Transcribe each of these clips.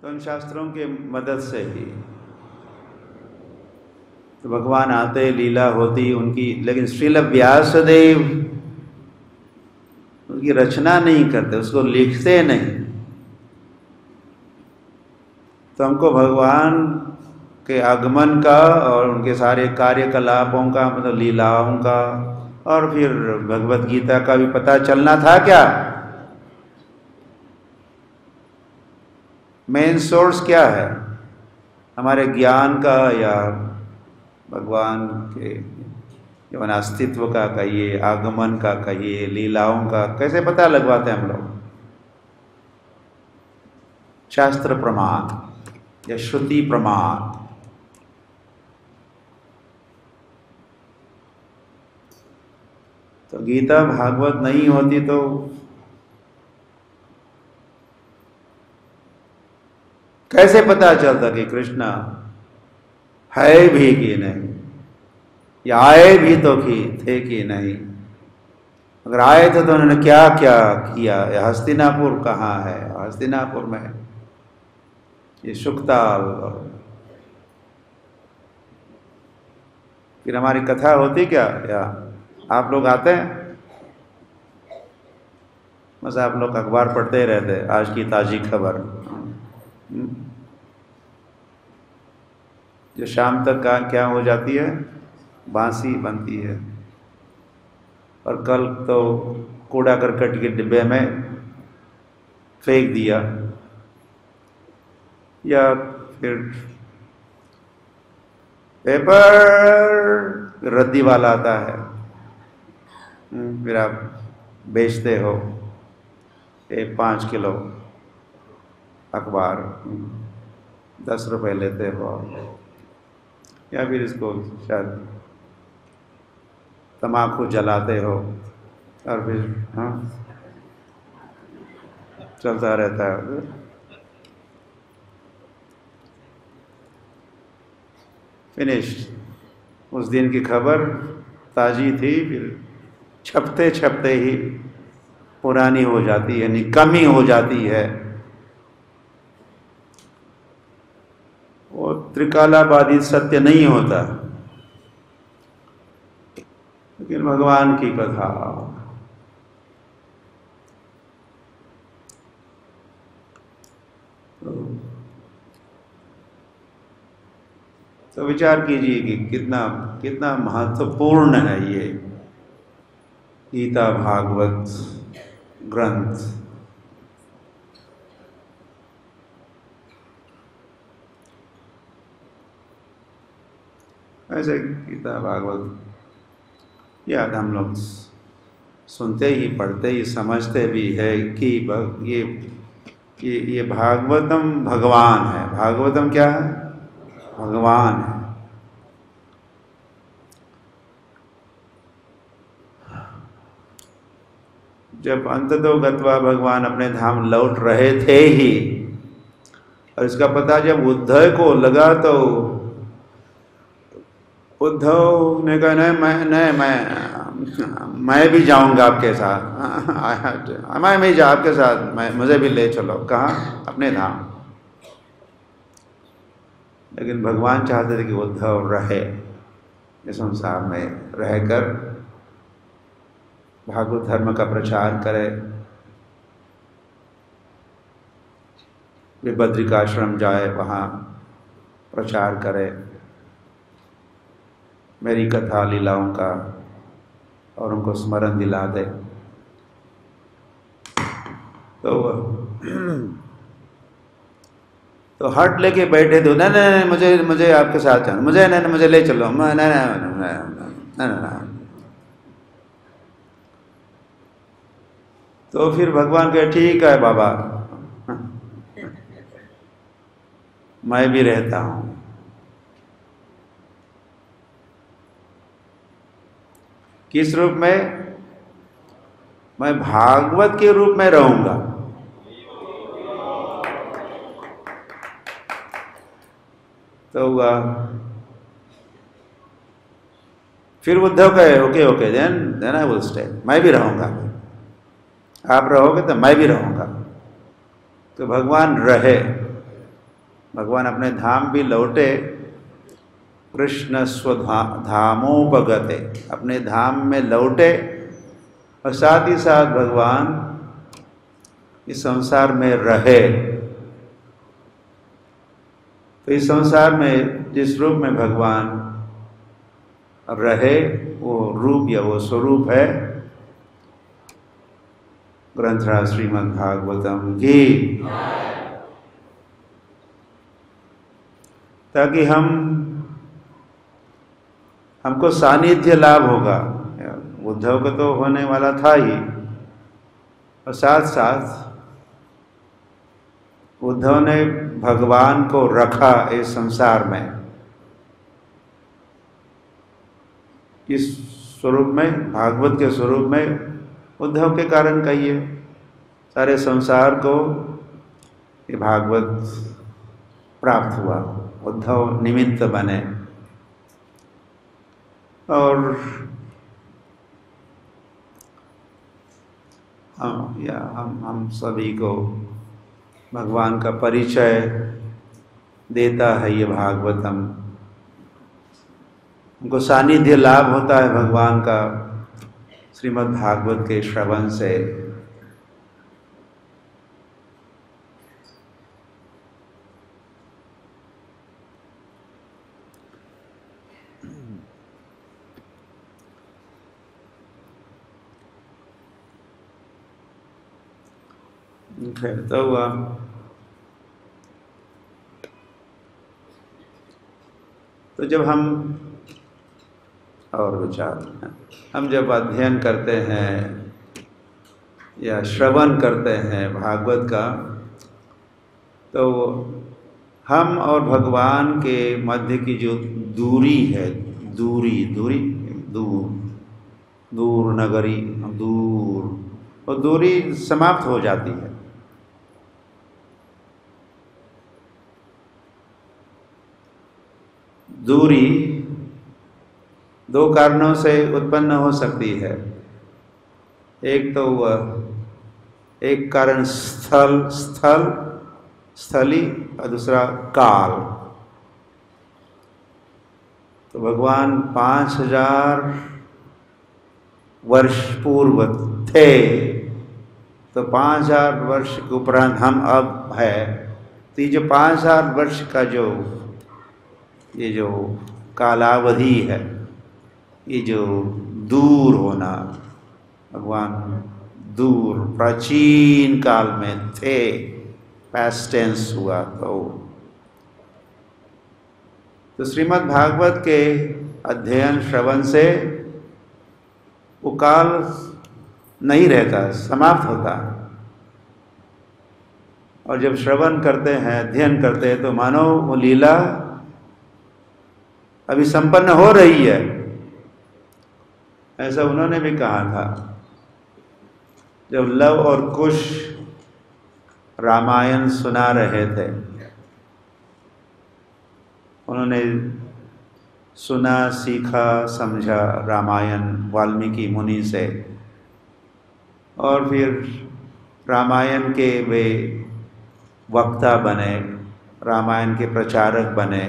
तो उन शास्त्रों के मदद से ही तो भगवान आते, लीला होती उनकी। लेकिन श्रील व्यासदेव उनकी रचना नहीं करते, उसको लिखते नहीं। तो हमको भगवान के आगमन का और उनके सारे कार्यकलापों का, मतलब लीलाओं का, और फिर भगवत गीता का भी पता चलना था क्या? मेन सोर्स क्या है हमारे ज्ञान का या भगवान के जीवन अस्तित्व का कहिए, आगमन का कहिए, लीलाओं का कैसे पता लगवाते हैं हम लोग? शास्त्र प्रमाण या श्रुति प्रमाण। तो गीता भागवत नहीं होती तो कैसे पता चलता कि कृष्ण है भी कि नहीं, या आए भी तो थे कि नहीं? अगर आए थे तो उन्होंने क्या क्या किया? हस्तिनापुर कहाँ है? हस्तिनापुर में ये शुकताल। फिर हमारी कथा होती क्या, या आप लोग आते हैं? बस आप लोग अखबार पढ़ते ही रहते, आज की ताज़ी खबर। जो शाम तक का क्या हो जाती है, बांसी बनती है, और कल तो कूड़ा करकट के डिब्बे में फेंक दिया, या फिर पेपर रद्दी वाला आता है, फिर आप बेचते हो 5 किलो अखबार, 10 रुपए लेते हो, या फिर इसको शायद तम्बाकू जलाते हो, और फिर हाँ चलता रहता है। फिनिश। उस दिन की खबर ताज़ी थी, फिर छपते छपते ही पुरानी हो जाती है, निकम्मी हो जाती है। वो त्रिकालाबादी सत्य नहीं होता, लेकिन भगवान की कथा तो विचार कीजिए कि कितना कितना महत्वपूर्ण है ये गीता भागवत ग्रंथ। ऐसे गीता भागवत याद हम लोग सुनते ही, पढ़ते ही, समझते भी है कि ये भागवतम भगवान है। भागवतम क्या है? भगवान है। जब अंततो गत्वा भगवान अपने धाम लौट रहे थे ही, और इसका पता जब उद्धव को लगा तो उद्धव ने कहा नहीं मैं भी जाऊंगा आपके साथ, मैं भी जा आपके साथ, मुझे भी ले चलो। कहाँ? अपने धाम। लेकिन भगवान चाहते थे कि उद्धव रहे इस संसार में, रहकर भागवत धर्म का प्रचार करे, वे बद्रिकाश्रम जाए, वहाँ प्रचार करे मेरी कथा लीलाओं का, और उनको स्मरण दिला दे। तो हट लेके बैठे थे, नहीं मुझे आपके साथ जाना, मुझे ले चलो, नहीं। तो फिर भगवान कहे ठीक है बाबा, मैं भी रहता हूं। किस रूप में? मैं भागवत के रूप में रहूंगा। तो हुआ। फिर उद्धव कहे okay then I will stay, मैं भी रहूंगा। आप रहोगे तो मैं भी रहूंगा। तो भगवान रहे, भगवान अपने धाम भी लौटे, कृष्ण स्वधामोपगते, अपने धाम में लौटे और साथ ही साथ भगवान इस संसार में रहे। तो इस संसार में जिस रूप में भगवान रहे वो रूप या वो स्वरूप है ग्रंथराज श्रीमद् भागवतम की, ताकि हमको सानिध्य लाभ होगा। उद्धव को तो होने वाला था ही, और साथ साथ उद्धव ने भगवान को रखा इस संसार में, इस स्वरूप में, भागवत के स्वरूप में उद्धव के कारण कहिए सारे संसार को ये भागवत प्राप्त हुआ, उद्धव निमित्त बने। और हम सभी को भगवान का परिचय देता है ये भागवतम। हमको सानिध्य लाभ होता है भगवान का श्रीमद् भागवत के श्रवण से। तो जब हम और विचार हम जब अध्ययन करते हैं या श्रवण करते हैं भागवत का, तो हम और भगवान के मध्य की जो दूरी है, दूर नगरी, दूर, वो दूरी समाप्त हो जाती है। दूरी दो कारणों से उत्पन्न हो सकती है। एक तो एक कारण स्थली और दूसरा काल। तो भगवान 5000 वर्ष पूर्व थे, तो 5000 वर्ष के उपरांत हम अब है। तो ये जो 5000 वर्ष का ये जो कालावधि है, ये जो दूर होना, भगवान दूर प्राचीन काल में थे, पास्ट टेंस हुआ। तो श्रीमद् भागवत के अध्ययन श्रवण से वो काल नहीं रहता, समाप्त होता। और जब श्रवण करते हैं, अध्ययन करते हैं, तो मानो वो लीला अभी संपन्न हो रही है, ऐसा उन्होंने भी कहा था। जब लव और कुश रामायण सुना रहे थे, उन्होंने सुना, सीखा, समझा रामायण वाल्मीकि मुनि से, और फिर रामायण के वे वक्ता बने, रामायण के प्रचारक बने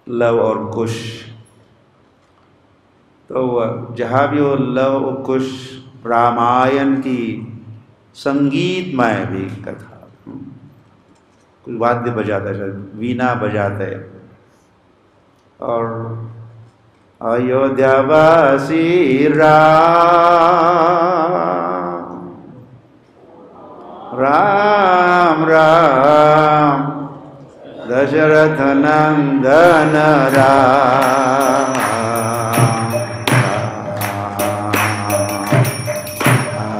लव और कुश। तो जहाँ भी वो लव और कुश रामायण की संगीतमय भी कथा, कोई वाद्य बजाते, वीणा बजाते, और अयोध्यावासी राम राम दशरथ नंदन राम,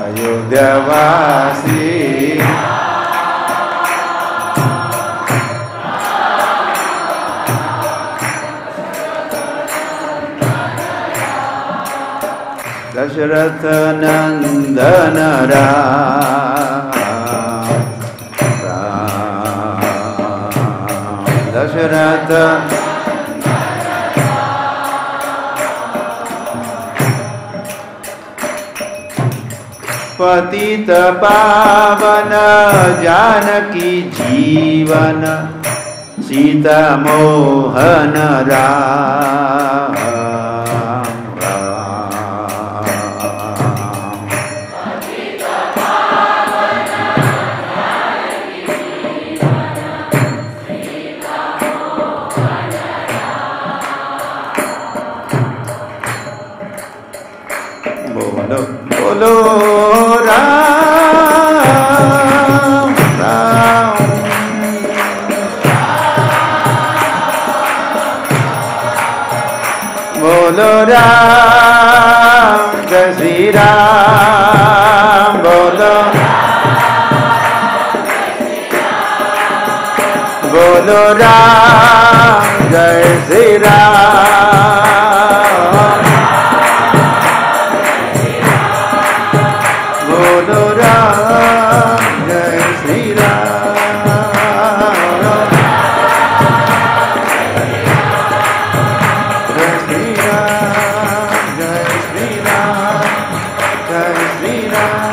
अयोध्यावासी दशरथ नंदन राम, दशरथ पतित पावन जानकी जीवन सीता मोहन राम राम। बोलो बोलो राम राम। बोलो राम जय श्री राम। बोलो बोलो राम जय श्री राम। बोलो राम जय श्री राम। जय श्री राम जय श्री राम जय श्री राम।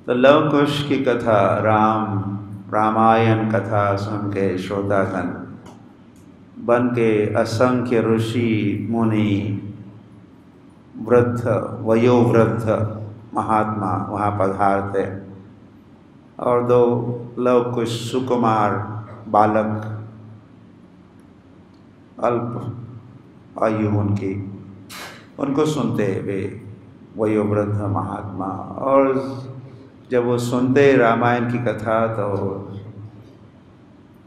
तो लव कुश की कथा, रामायण कथा सुन के श्रोतागण बन के असंख्य ऋषि मुनि वृद्ध वयोवृद्ध महात्मा वहाँ पधारते और दो लव कुश सुकुमार बालक अल्प आयु उनकी, उनको सुनते वे वयोवृद्ध महात्मा। और जब वो सुनते रामायण की कथा तो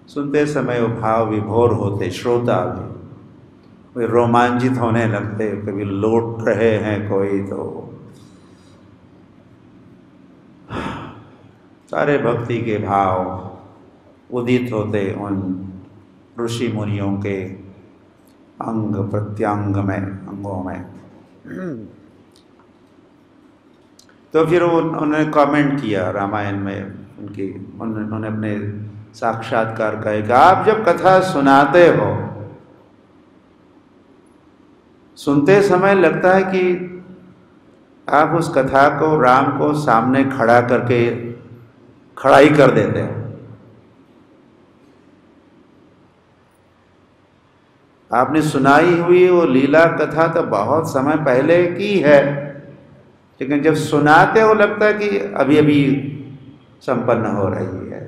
सुनते समय वो भाव विभोर होते, श्रोता भी वे रोमांचित होने लगते, कभी लौट रहे हैं कोई तो सारे भक्ति के भाव उदित होते उन ऋषि मुनियों के अंग प्रत्यंग में, अंगों में। तो फिर उन्होंने कमेंट किया रामायण में उनकी, उन्होंने अपने साक्षात्कार कहा कि आप जब कथा सुनाते हो, सुनते समय लगता है कि आप उस कथा को, राम को सामने खड़ा करके खड़ा ही कर देते हो। आपने सुनाई हुई वो लीला कथा तो बहुत समय पहले की है, लेकिन जब सुनाते हो लगता है कि अभी अभी संपन्न हो रही है।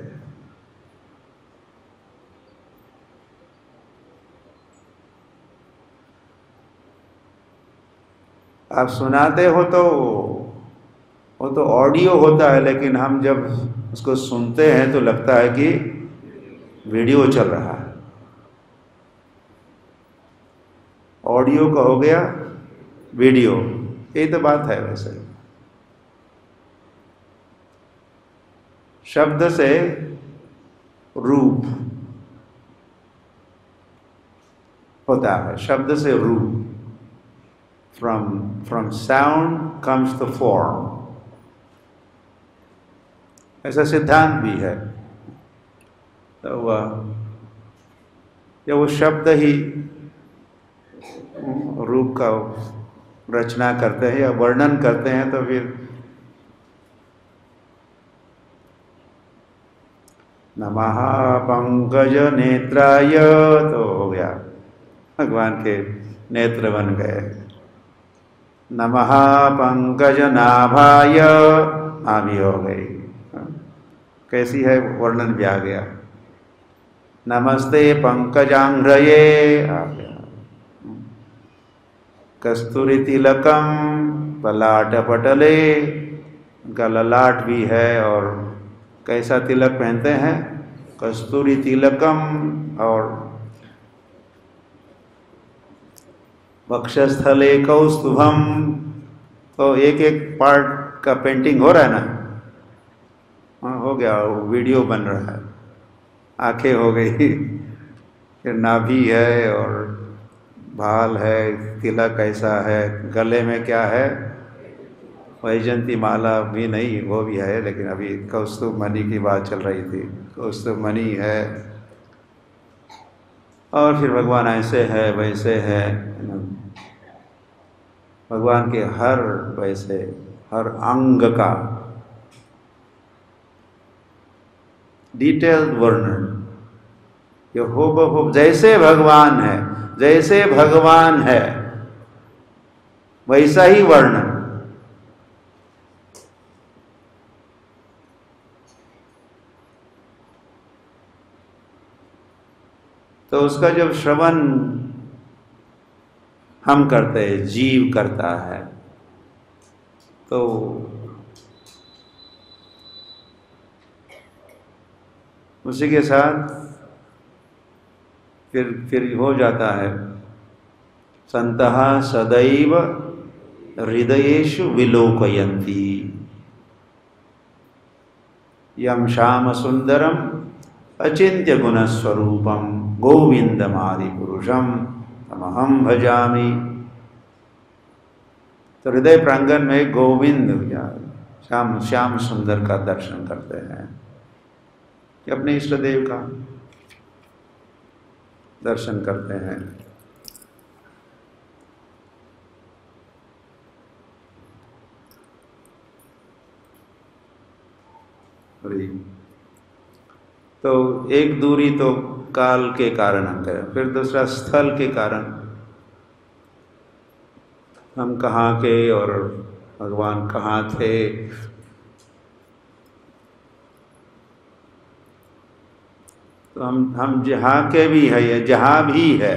आप सुनाते हो तो वो तो ऑडियो होता है, लेकिन हम जब उसको सुनते हैं तो लगता है कि वीडियो चल रहा है। ऑडियो का हो गया वीडियो, यही तो बात है। वैसे शब्द से रूप होता है, शब्द से रूप, from sound comes the form, ऐसा सिद्धांत भी है। तो जब वो शब्द ही रूप का रचना करते हैं या वर्णन करते हैं तो फिर नमः पंकज नेत्राय तो हो गया, भगवान के नेत्र बन गए। नमः पंकज नाभाय नाभि हो गई, कैसी है वर्णन भी आ गया। नमस्ते पंकजांघ्रये आ गया। कस्तूरी तिलकम ललाट पटले, उनका ललाट भी है और कैसा तिलक पहनते हैं, कस्तूरी तिलकम। और वक्षस्थले कौस्तुभम, तो एक एक पार्ट का पेंटिंग हो रहा है ना, हाँ हो गया, वीडियो बन रहा है। आंखें हो गई, फिर नाभि है और भाल है, तिलक ऐसा है, गले में क्या है, वैजयंती माला भी नहीं, वो भी है, लेकिन अभी कौस्तुभ मणि की बात चल रही थी। कौस्तुभ मणि है, और फिर भगवान ऐसे है वैसे है, भगवान के हर वैसे हर अंग का डिटेल्ड वर्णन, ये हो जैसे भगवान है, जैसे भगवान है वैसा ही वर्णन। तो उसका जब श्रवण हम करते हैं, जीव करता है, तो उसी के साथ फिर हो जाता है, संतः सदैव हृदयेषु विलोकयन्ति यम श्याम सुंदरम अचिंत्य गुणस्वरूपम गोविंदमादि पुरुषम तमहम भजामि। तो हृदय प्रांगण में गोविंद या श्याम सुंदर का दर्शन करते हैं, अपने इष्ट देव का दर्शन करते हैं। तो एक दूरी तो काल के कारण हम करें, फिर दूसरा स्थल के कारण, हम कहाँ के और भगवान कहाँ थे। तो हम जहाँ के भी है या जहाँ भी है,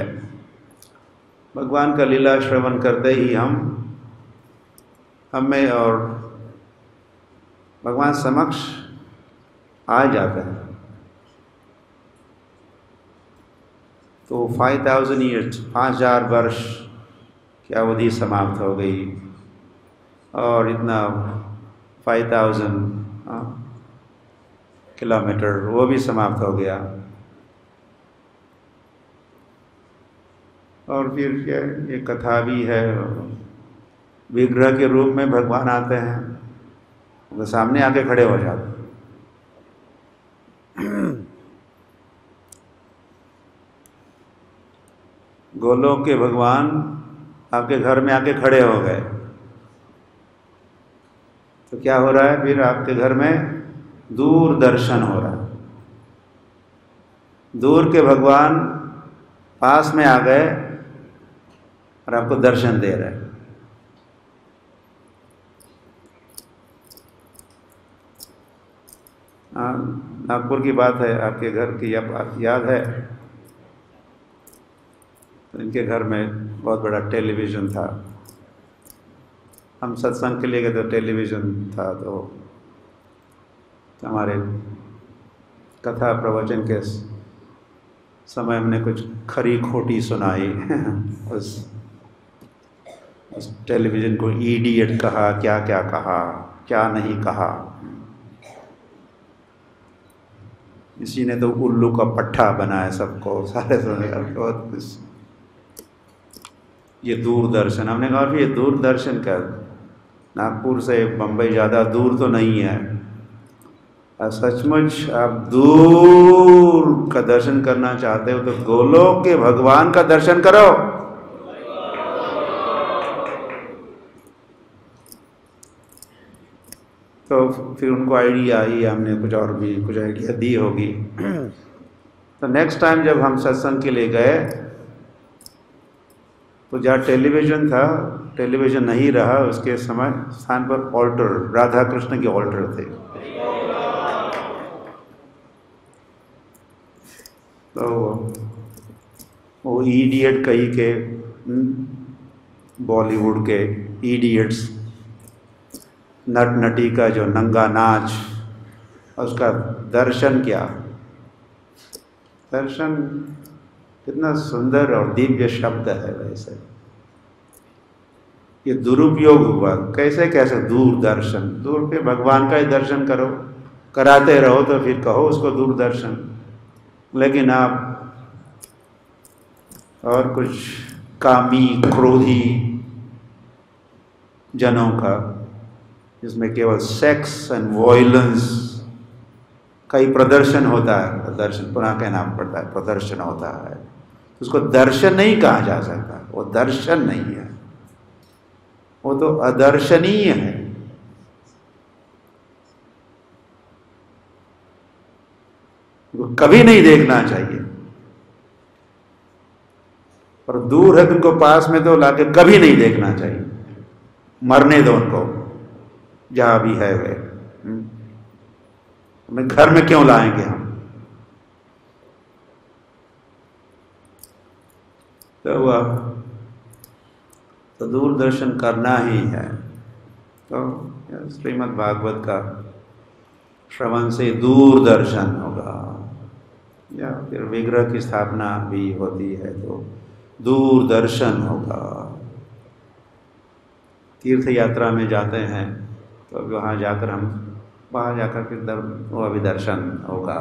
भगवान का लीला श्रवण करते ही हमें और भगवान समक्ष आ जाता है। तो 5000 ईयर्स, 5000 वर्ष की अवधि समाप्त हो गई, और इतना 5000 किलोमीटर वो भी समाप्त हो गया। और फिर ये कथा भी है, विग्रह के रूप में भगवान आते हैं, वो सामने आके खड़े हो जाते हैं। गोलोक के भगवान आपके घर में आके खड़े हो गए, तो क्या हो रहा है फिर आपके घर में? दूर दर्शन हो रहा है। दूर के भगवान पास में आ गए और आपको दर्शन दे रहे हैं। नागपुर की बात है, आपके घर की याद है? तो इनके घर में बहुत बड़ा टेलीविज़न था। हम सत्संग के लिए गए तो टेलीविज़न था, तो हमारे कथा प्रवचन के समय हमने कुछ खरी खोटी सुनाई। उस टेलीविज़न को इडियट कहा, क्या क्या कहा, क्या नहीं कहा। इसी ने तो उल्लू का पट्टा बनाया सबको, सारे बहुत कुछ। ये दूरदर्शन, हमने कहा कि ये दूरदर्शन का, नागपुर से बम्बई ज़्यादा दूर तो नहीं है। सचमुच आप दूर का दर्शन करना चाहते हो तो गोलोक के भगवान का दर्शन करो। तो फिर उनको आइडिया आई, हमने कुछ और भी कुछ आइडिया दी होगी। तो नेक्स्ट टाइम जब हम सत्संग के लिए गए, तो जहाँ टेलीविज़न था, टेलीविज़न नहीं रहा, उसके समय स्थान पर ऑल्टर, राधा कृष्ण के ऑल्टर थे। तो वो इडियट कही के, बॉलीवुड के इडियट्स, नट नटी का जो नंगा नाच, उसका दर्शन किया। दर्शन कितना सुंदर और दिव्य शब्द है। वैसे ये दुरुपयोग हुआ, कैसे कैसे दूरदर्शन, दूर पे भगवान का ही दर्शन करो, कराते रहो तो फिर कहो उसको दूरदर्शन। लेकिन आप और कुछ कामी क्रोधी जनों का जिसमें केवल सेक्स एंड वॉयलेंस का ही प्रदर्शन होता है, प्रदर्शन पुनः कहना पड़ता है, प्रदर्शन होता है, उसको दर्शन नहीं कहा जा सकता। वो दर्शन नहीं है, वो तो अदर्शनीय है। वो कभी नहीं देखना चाहिए, और दूर है तुमको, पास में तो लाके कभी नहीं देखना चाहिए। मरने दो उनको जहां भी है वे। हमें घर में क्यों लाएंगे हम? तो वह तो दूरदर्शन करना ही है। तो श्रीमद् भागवत का श्रवण से दूरदर्शन होगा, या फिर विग्रह की स्थापना भी होती है तो दूरदर्शन होगा। तीर्थ यात्रा में जाते हैं तो वहाँ जाकर फिर वह भी दर्शन होगा।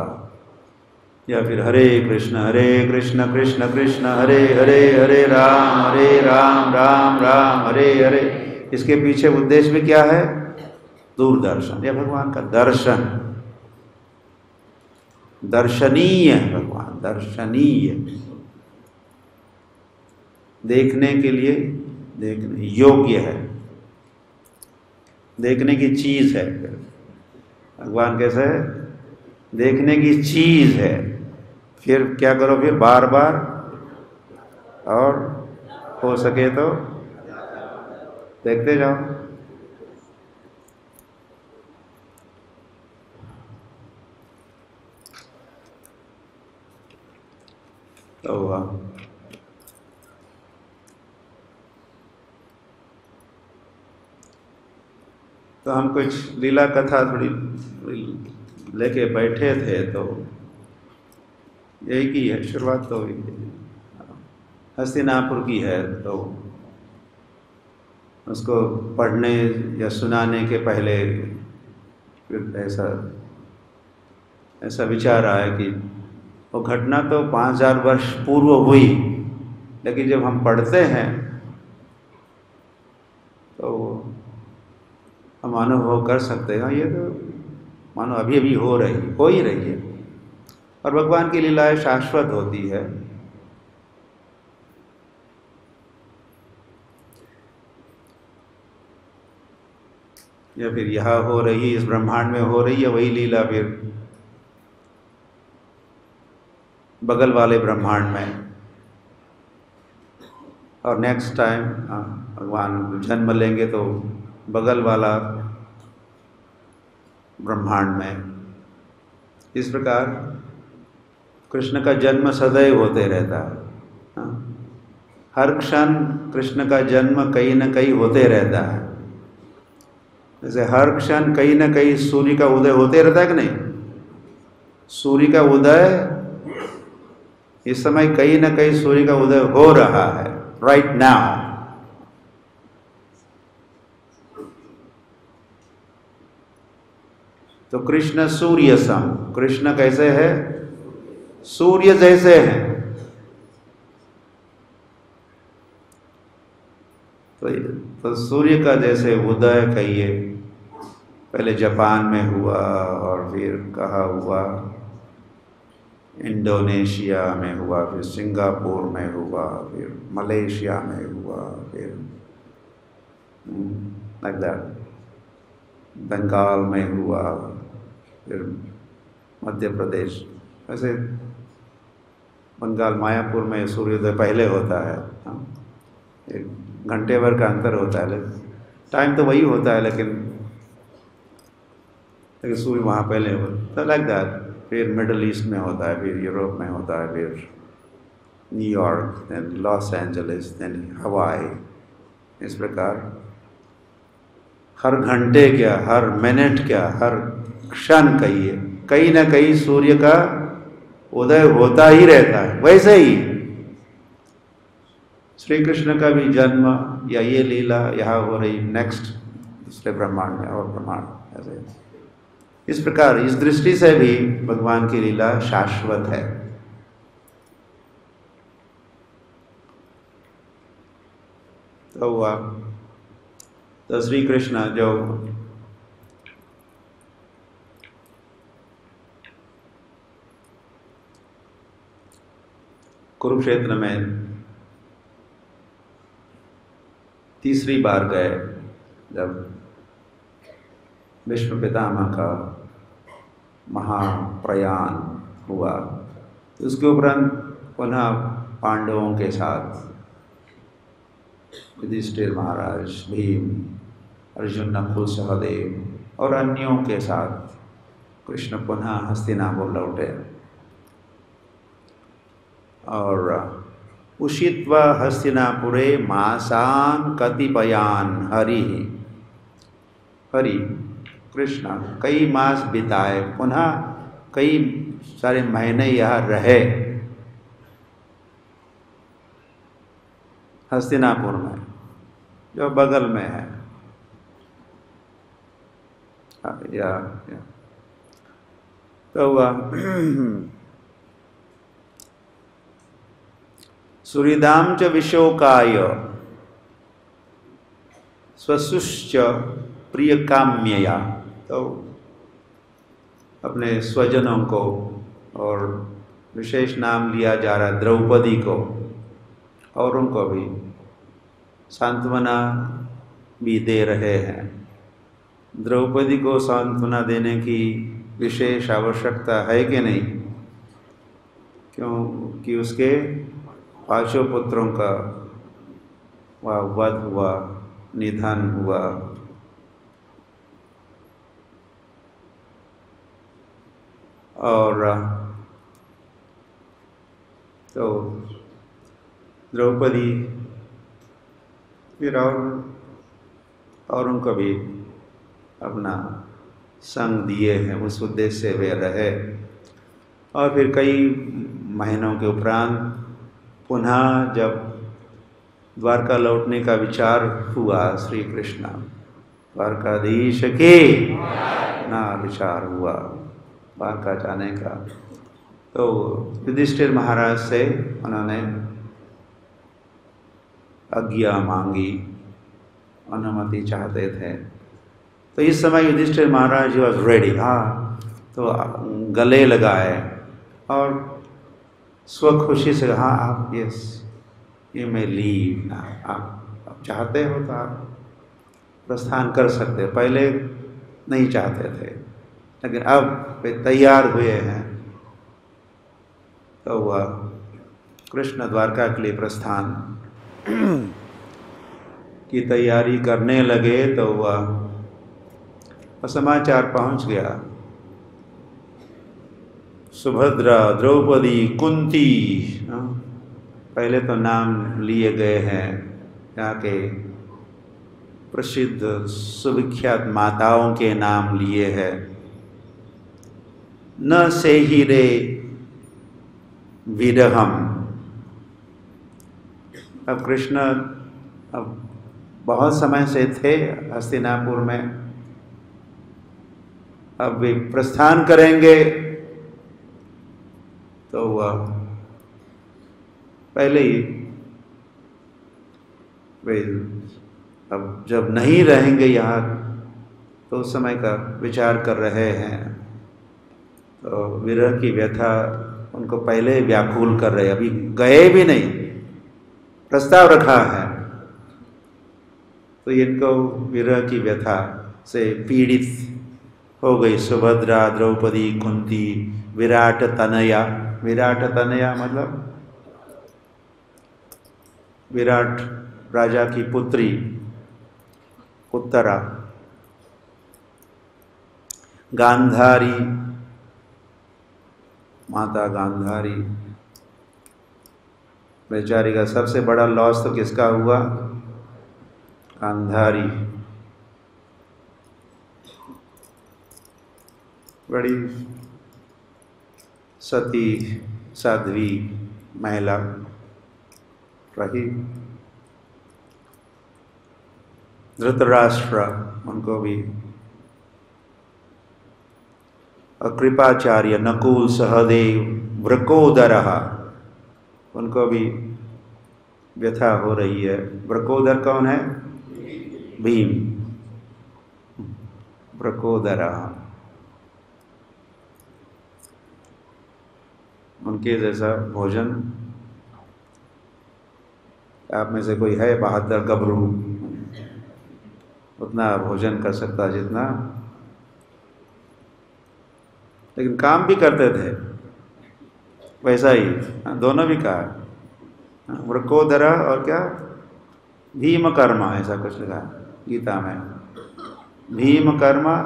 या फिर हरे कृष्ण कृष्ण कृष्ण हरे हरे, हरे राम राम राम हरे हरे। इसके पीछे उद्देश्य भी क्या है? दूरदर्शन, या भगवान का दर्शन। दर्शनीय है भगवान, दर्शनीय, देखने के लिए, देखने योग्य है, देखने की चीज है। भगवान कैसे है? देखने की चीज है। फिर क्या करो? फिर बार बार, और हो सके तो देखते जाओ। तो हुआ तो हम कुछ लीला कथा थोड़ी लेके बैठे थे, तो यही की है शुरुआत। तो हस्तिनापुर की है, तो उसको पढ़ने या सुनाने के पहले फिर ऐसा विचार आया कि वो घटना तो 5000 वर्ष पूर्व हुई, लेकिन जब हम पढ़ते हैं तो हम अनुभव कर सकते हैं ये तो मानो अभी अभी हो ही रही है। और भगवान की लीलाएं शाश्वत होती है। या फिर यहाँ हो रही, इस ब्रह्मांड में हो रही है वही लीला फिर बगल वाले ब्रह्मांड में, और नेक्स्ट टाइम भगवान जन्म लेंगे तो बगल वाला ब्रह्मांड में। इस प्रकार कृष्ण का जन्म सदैव होते रहता है। हर क्षण कृष्ण का जन्म कहीं न कहीं होते रहता है। जैसे हर क्षण कहीं न कहीं सूर्य का उदय होते रहता है कि नहीं? सूर्य का उदय इस समय कहीं न कहीं सूर्य का उदय हो रहा है, राइट नाउ। तो कृष्ण सूर्य सम, कृष्ण कैसे है? सूर्य जैसे हैं। तो सूर्य का जैसे उदय कहिए, पहले जापान में हुआ, और फिर कहाँ हुआ? इंडोनेशिया में हुआ, फिर सिंगापुर में हुआ, फिर मलेशिया में हुआ, फिर लाइक दैट बंगाल में हुआ, फिर मध्य प्रदेश। वैसे बंगाल मायापुर में सूर्योदय पहले होता है, एक घंटे भर का अंतर होता है, टाइम तो वही होता है, लेकिन सूर्य वहाँ पहले होता है, लाइक दैट। फिर मिडल ईस्ट में होता है, फिर यूरोप में होता है, फिर New York, then Los Angeles, then Hawaii. इस प्रकार हर घंटे क्या, हर मिनट क्या, हर क्षण कहिए, कहीं ना कहीं सूर्य का उदय होता ही रहता है। वैसे ही श्री कृष्ण का भी जन्म या ये लीला यहाँ हो रही, नेक्स्ट दूसरे ब्रह्मांड में और ब्रह्मांड, ऐसे इस प्रकार इस दृष्टि से भी भगवान की लीला शाश्वत है। तो हुआ तो श्री कृष्ण जो कुरुक्षेत्र में तीसरी बार गए जब भीष्म पितामह का महाप्रयाण हुआ, तो उसके उपरांत पुनः पांडवों के साथ युधिष्ठिर महाराज, भीम, अर्जुन, नकुल, सहदेव और अन्यों के साथ कृष्ण पुनः हस्तिनापुर लौटे। और उषित्वा हस्तिनापुरे मासान कतिपयान हरि कृष्ण कई मास बिताए, पुनः कई सारे महीने यहाँ रहे हस्तिनापुर में, जो बगल में है। या तो सुहृदां च विशोकाय स्वसुश्च प्रियकाम्यया, तो अपने स्वजनों को, और विशेष नाम लिया जा रहा है द्रौपदी को, और उनको भी सांत्वना भी दे रहे हैं। द्रौपदी को सांत्वना देने की विशेष आवश्यकता है कि नहीं, क्योंकि उसके 5 पुत्रों का वह वध हुआ, निधन हुआ। और तो द्रौपदी फिर और उनको भी अपना संग दिए हैं, उस उद्देश्य से वे रहे। और फिर कई महीनों के उपरांत पुनः जब द्वारका लौटने का विचार हुआ, श्री कृष्ण द्वारकाधीश के ना विचार हुआ द्वारका जाने का, तो युधिष्ठिर महाराज से उन्होंने आज्ञा मांगी, अनुमति चाहते थे। तो इस समय युधिष्ठिर महाराज वॉज रेडी, हाँ, तो गले लगाए और स्वखुशी से, हाँ आप यस यू मे लीव, आप चाहते हो तो आप प्रस्थान कर सकते हो। पहले नहीं चाहते थे, लेकिन अब वे तैयार हुए हैं। तो वह कृष्ण द्वारका के लिए प्रस्थान की तैयारी करने लगे, तो वह समाचार पहुंच गया, सुभद्रा, द्रौपदी, कुंती, पहले तो नाम लिए गए हैं यहाँ के प्रसिद्ध सुविख्यात माताओं के नाम लिए हैं। न सेहिरे विरहम, अब कृष्ण अब बहुत समय से थे हस्तिनापुर में, अब वे प्रस्थान करेंगे, तो वह पहले ही वे अब जब नहीं रहेंगे यहाँ, तो उस समय का विचार कर रहे हैं। तो विरह की व्यथा उनको पहले व्याकुल कर रहे, अभी गए भी नहीं, प्रस्ताव रखा है, तो इनको विरह की व्यथा से पीड़ित हो गई सुभद्रा, द्रौपदी, कुंती, विराट तनया। विराट तनया मतलब विराट राजा की पुत्री उत्तरा, गांधारी, माता गांधारी। बेचारी का सबसे बड़ा लॉस तो किसका हुआ? गांधारी, बड़ी सती साध्वी महिला रही। धृतराष्ट्र, उनको भी, कृपाचार्य, नकुल, सहदेव, वृकोदरः, उनको भी व्यथा हो रही है। वृकोदर कौन है? भीम, वृकोदरः, उनके जैसा भोजन आप में से कोई है बहादुर गबरू, उतना भोजन कर सकता जितना, लेकिन काम भी करते थे वैसा ही। दोनों भी कहा, वृकोदरा और क्या भीम कर्मा, ऐसा कुछ लिखा गीता में। भीम कर्मा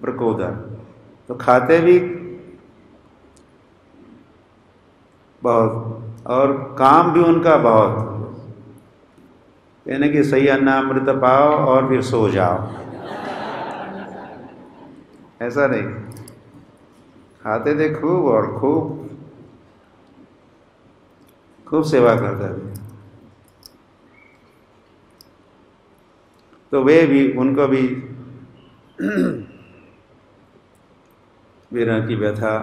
वृकोदर, तो खाते भी बहुत और काम भी उनका बहुत, यानी कि सही अन्नामृत पाओ और फिर सो जाओ, ऐसा नहीं, खाते थे खूब और खूब खूब सेवा करते थे। तो वे भी, उनको भी विरह की व्यथा।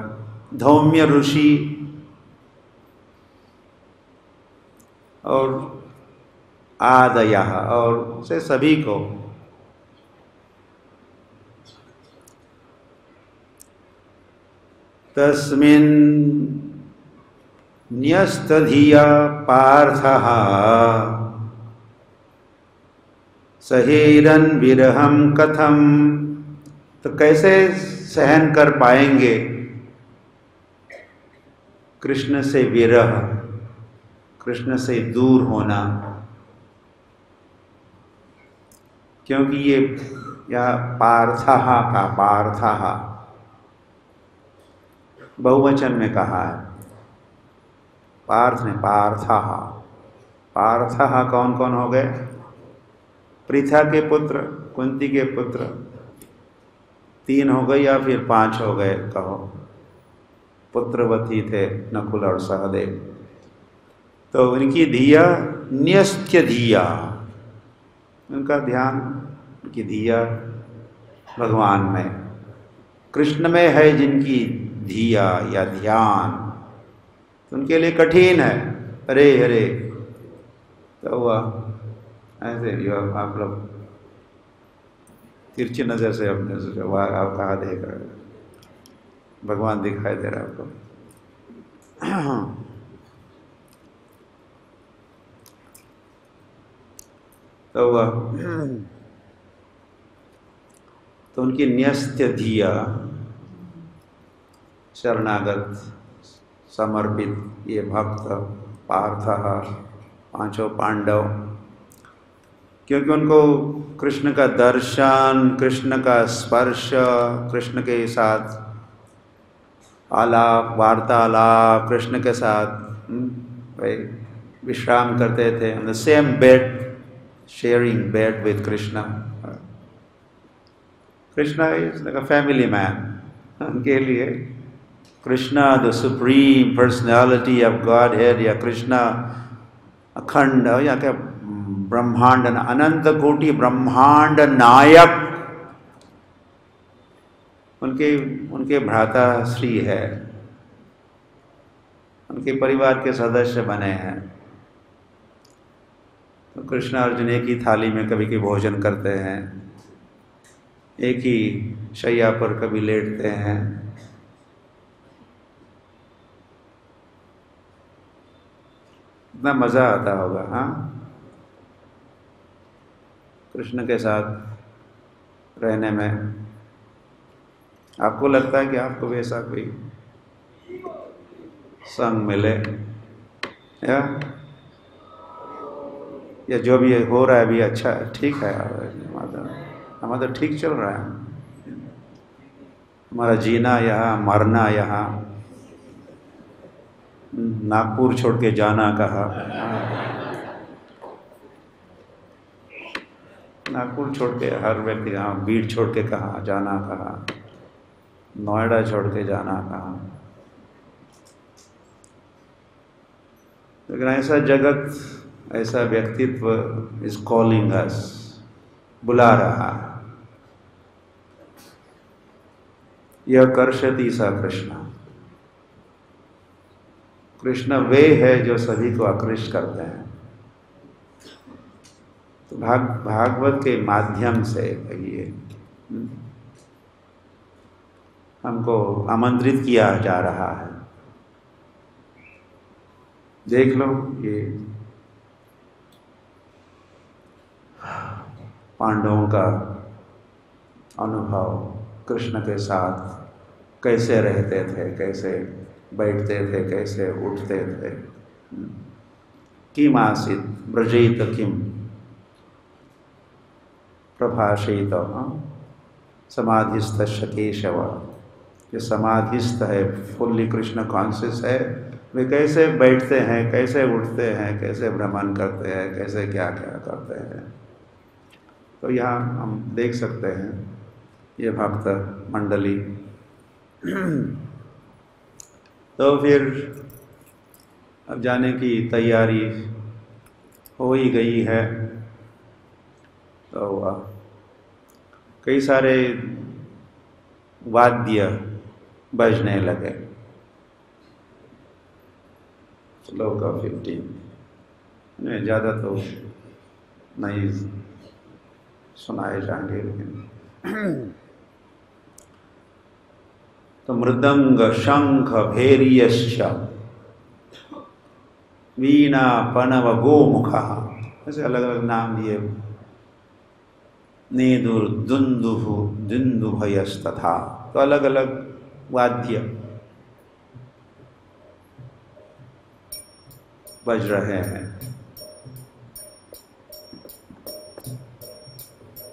धौम्य ऋषि और आदया, और से सभी को, तस्मिन् न्यस्तधिया पार्थः सहेरन विरहम कथम, तो कैसे सहन कर पाएंगे कृष्ण से विरह, कृष्ण से दूर होना। क्योंकि ये यह पार्थः का, पार्थः बहुवचन में कहा है, पार्थ ने पार्थः। पार्थः कौन कौन हो गए? पृथा के पुत्र, कुंती के पुत्र, 3 हो गए या फिर 5 हो गए कहो, पुत्रवती थे नकुल और सहदेव। तो उनकी धिया न्यस्त्य धिया, उनका ध्यान, उनकी धिया भगवान में, कृष्ण में है जिनकी धिया या ध्यान, तो उनके लिए कठिन है। अरे अरे, तो हुआ ऐसे भी आप लोग तिरछी नज़र से अपने सोचा वह आप कहाँ देख रहे हो, भगवान दिखाई दे रहा है आपको। तो वह, तो उनकी न्यस्त्य धिया, शरणागत समर्पित ये भक्त पार्थः, 5 पांडव, क्योंकि उनको कृष्ण का दर्शन, कृष्ण का स्पर्श, कृष्ण के साथ आलाप वार्तालाप, कृष्ण के साथ विश्राम करते थे, on the same bed, sharing bed with Krishna. Krishna is like a family man, उनके लिए Krishna the supreme personality of God head, या कृष्णा अखंड, या क्या ब्रह्मांड, अनंत कोटि ब्रह्मांड नायक, उनके भ्राता श्री है, उनके परिवार के सदस्य बने हैं। तो कृष्ण अर्जुन एक ही थाली में कभी कभी भोजन करते हैं, एक ही शैया पर कभी लेटते हैं। इतना मज़ा आता होगा, हाँ, कृष्ण के साथ रहने में। आपको लगता है कि आपको भी ऐसा कोई संग मिले, या जो भी हो रहा है अभी अच्छा ठीक है, हमारा तो ठीक चल रहा है, हमारा जीना यहाँ, मरना यहाँ, नागपुर छोड़ के जाना कहाँ, नागपुर छोड़ के हर व्यक्ति कहाँ, बीड़ छोड़ के कहाँ जाना, कहाँ नोएडा छोड़ के जाना कहाँ। लेकिन ऐसा जगत, ऐसा व्यक्तित्व इज कॉलिंग अस, बुला रहा है। यह कर्षति सा कृष्ण, कृष्ण वे है जो सभी को आकृष्ट करते हैं। तो भागवत के माध्यम से ये हमको आमंत्रित किया जा रहा है। देख लो ये पांडवों का अनुभव कृष्ण के साथ कैसे रहते थे, कैसे बैठते थे, कैसे उठते थे। किम आसीत् ब्रजेत किम प्रभाषेत समाधिस्थ केशव। जो समाधिस्थ है, फुल्ली कृष्ण कॉन्शियस है, वे कैसे बैठते हैं, कैसे उठते हैं, कैसे भ्रमण करते हैं, कैसे क्या क्या करते हैं। तो यहाँ हम देख सकते हैं ये भक्त मंडली। तो फिर अब जाने की तैयारी हो ही गई है। तो कई सारे वाद्य बजने लगे। श्लोक 15 ज़्यादा तो नहीं सुनाए जाएंगे, लेकिन तो मृदंग शंख भैर्यश्च वीणा पनव गोमुखा, ऐसे अलग अलग नाम दिए। नेदुर दुंदुभु दुंदुभयस्तथा, तो अलग अलग वाद्य बज रहे हैं।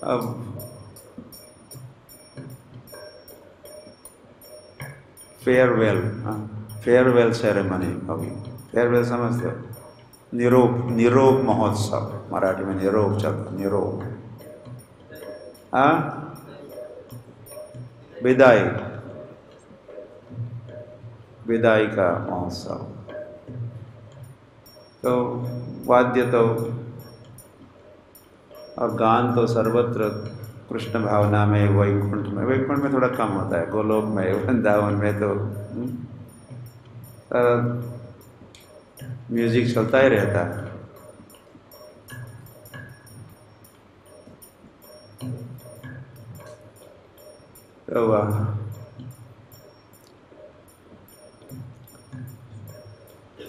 अब फेयरवेल सेरेमनी होगी। फेयरवेल समझते हो? निरोप महोत्सव, मराठी में निरोप चलता, निरोप। विदाई का महोत्सव। तो वाद्य तो और गान तो सर्वत्र कृष्ण भावना में, वैकुंठ में थोड़ा कम होता है, गोलोक में, वृंदावन में तो म्यूजिक चलता ही रहता है। तो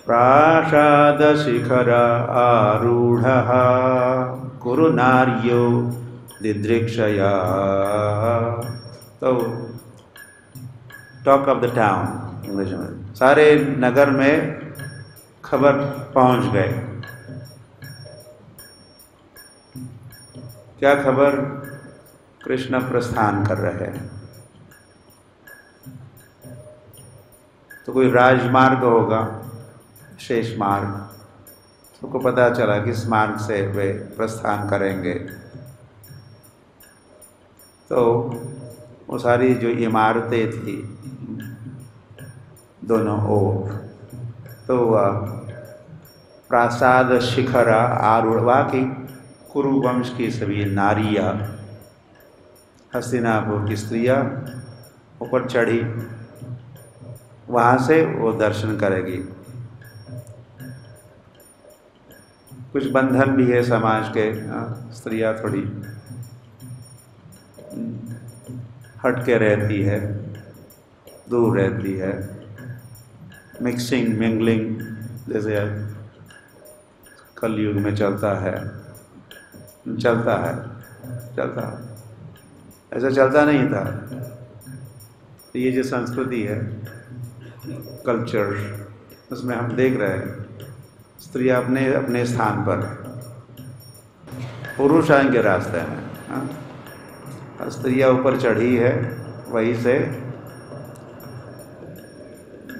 प्रासाद शिखर आरूढ़ः कुरु नार्यो दिदृक्षया। तो talk of the town English में, सारे नगर में खबर पहुंच गए। क्या खबर? कृष्ण प्रस्थान कर रहे हैं। तो कोई राजमार्ग होगा, शेष मार्ग, सबको पता चला किस मार्ग से वे प्रस्थान करेंगे। तो वो सारी जो इमारतें थी दोनों ओर, तो प्रासाद शिखर आरूढ़ की कुरु वंश की सभी नारियां, हस्तिनापुर की स्त्रियां ऊपर चढ़ी, वहाँ से वो दर्शन करेगी। कुछ बंधन भी है समाज के, स्त्रियां थोड़ी हट के रहती है, दूर रहती है, मिंगलिंग जैसे कलयुग में चलता है। ऐसा चलता नहीं था। तो ये जो संस्कृति है, कल्चर, उसमें हम देख रहे हैं स्त्रियां अपने अपने स्थान पर, पुरुष आएंगे रास्ते में। स्त्रियां ऊपर चढ़ी है, वहीं से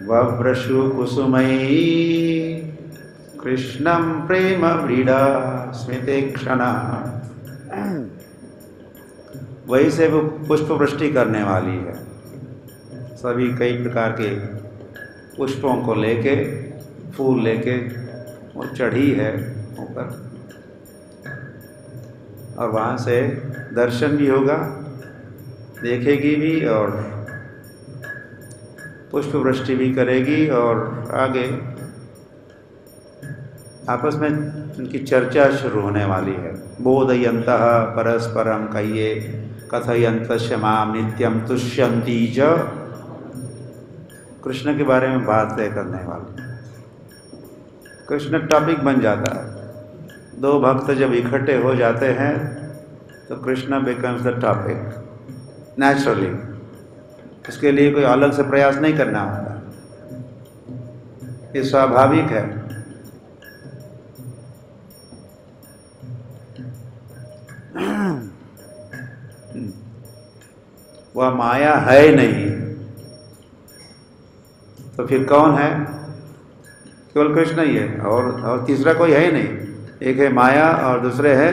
वव्रशु कुसुमयी कृष्णं प्रेम व्रीडा स्मिते क्षणा। वहीं से वो पुष्प वृष्टि करने वाली है। सभी कई प्रकार के पुष्पों को लेके, फूल लेके वो चढ़ी है ऊपर, और वहाँ से दर्शन भी होगा, देखेगी भी और पुष्प वृष्टि भी करेगी। और आगे आपस में उनकी चर्चा शुरू होने वाली है। बोधयन्तः परस्परम कह्ये कथयन्तस्य माम नित्यम तुष्यन्ति च। कृष्ण के बारे में बातें करने वाली, कृष्ण टॉपिक बन जाता है। दो भक्त जब इकट्ठे हो जाते हैं तो Krishna becomes the topic naturally. इसके लिए कोई अलग से प्रयास नहीं करना होता, ये स्वाभाविक है। वह माया है नहीं तो फिर कौन है? केवल कृष्ण ही है, और तीसरा कोई है ही नहीं। एक है माया और दूसरे है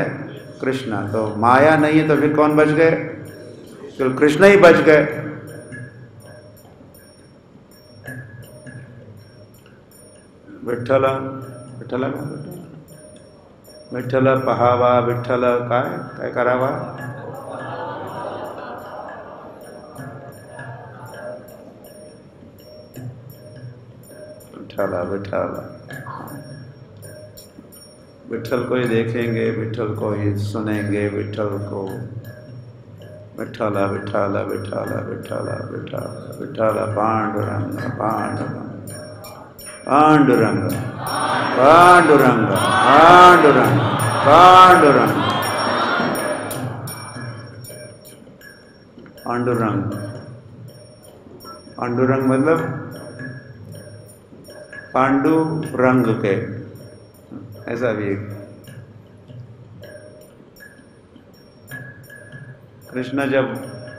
कृष्ण। तो माया नहीं है तो फिर कौन बच गए? केवल कृष्ण ही बच गए। विठ्ठल विठ्ठल विठ्ठल पहावा, विठ्ठल काय करावा? विठ्ठल विठ्ठल को ही देखेंगे, विठ्ठल को ही सुनेंगे, विठ्ठल को विठ्ठल विठ्ठल विठ्ठल विठ्ठल विठ्ठल विठ्ठल पांडुरंग पांडुरंग पांडुरंग पांडुरंग पांडुरंग पांडुरंग पांडुरंग। पांडुरंग मतलब पांडु रंग के, ऐसा भी एक। कृष्ण जब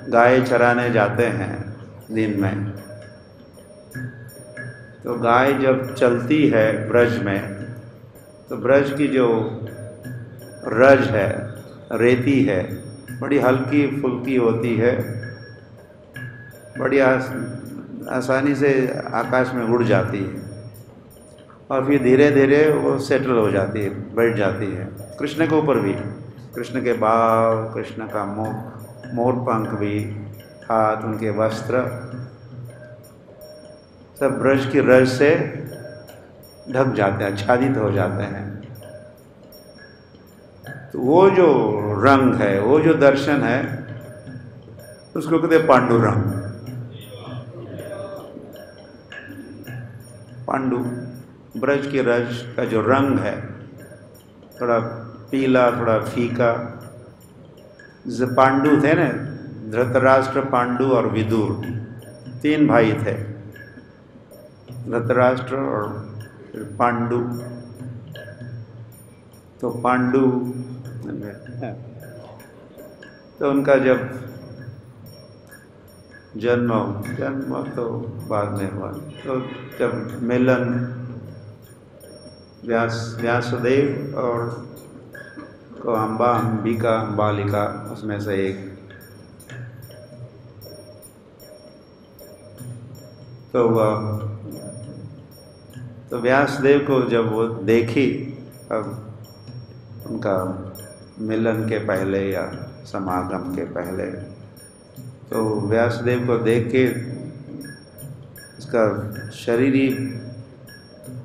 गाय चराने जाते हैं दिन में, तो गाय जब चलती है ब्रज में, तो ब्रज की जो रज है, रेती है, बड़ी हल्की फुल्की होती है, बड़ी आसानी से आकाश में उड़ जाती है और फिर धीरे धीरे वो सेटल हो जाती है, बैठ जाती है। कृष्ण के ऊपर भी, कृष्ण के बाल, कृष्ण का मुख, मोर पंख भी, हाथ, उनके वस्त्र सब ब्रज की रज से ढक जाते हैं, आच्छादित हो जाते हैं। तो वो जो रंग है, वो जो दर्शन है, उसको कहते हैं पांडुरंग। पांडु ब्रज की रज का जो रंग है, थोड़ा पीला, थोड़ा फीका। जो पांडु थे ना, धृतराष्ट्र, पांडु और विदुर, तीन भाई थे, धृतराष्ट्र और पांडु। तो पांडु, तो उनका जब जन्म तो बाद में हुआ, तो जब मिलन व्यासदेव और को अंबिका बालिका, उसमें से एक, तो व्यासदेव को जब वो देखी, अब उनका मिलन के पहले या समागम के पहले, तो व्यासदेव को देख के उसका शरीर ही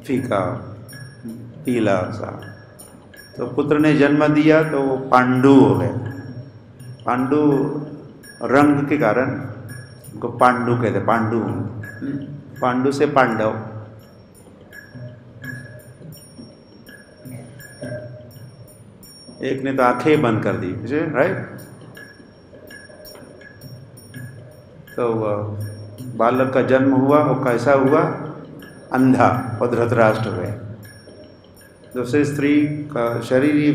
फीका, पीला सा। तो पुत्र ने जन्म दिया तो वो पांडु हो गए। पांडु रंग के कारण उनको पांडु कहते, पांडु, पांडु से पांडव। एक ने तो आंखें बंद कर दी, राइट। तो बालक का जन्म हुआ, वो कैसा हुआ? अंधा, और धृतराष्ट्र हुए। दूसरी स्त्री का शरीर ही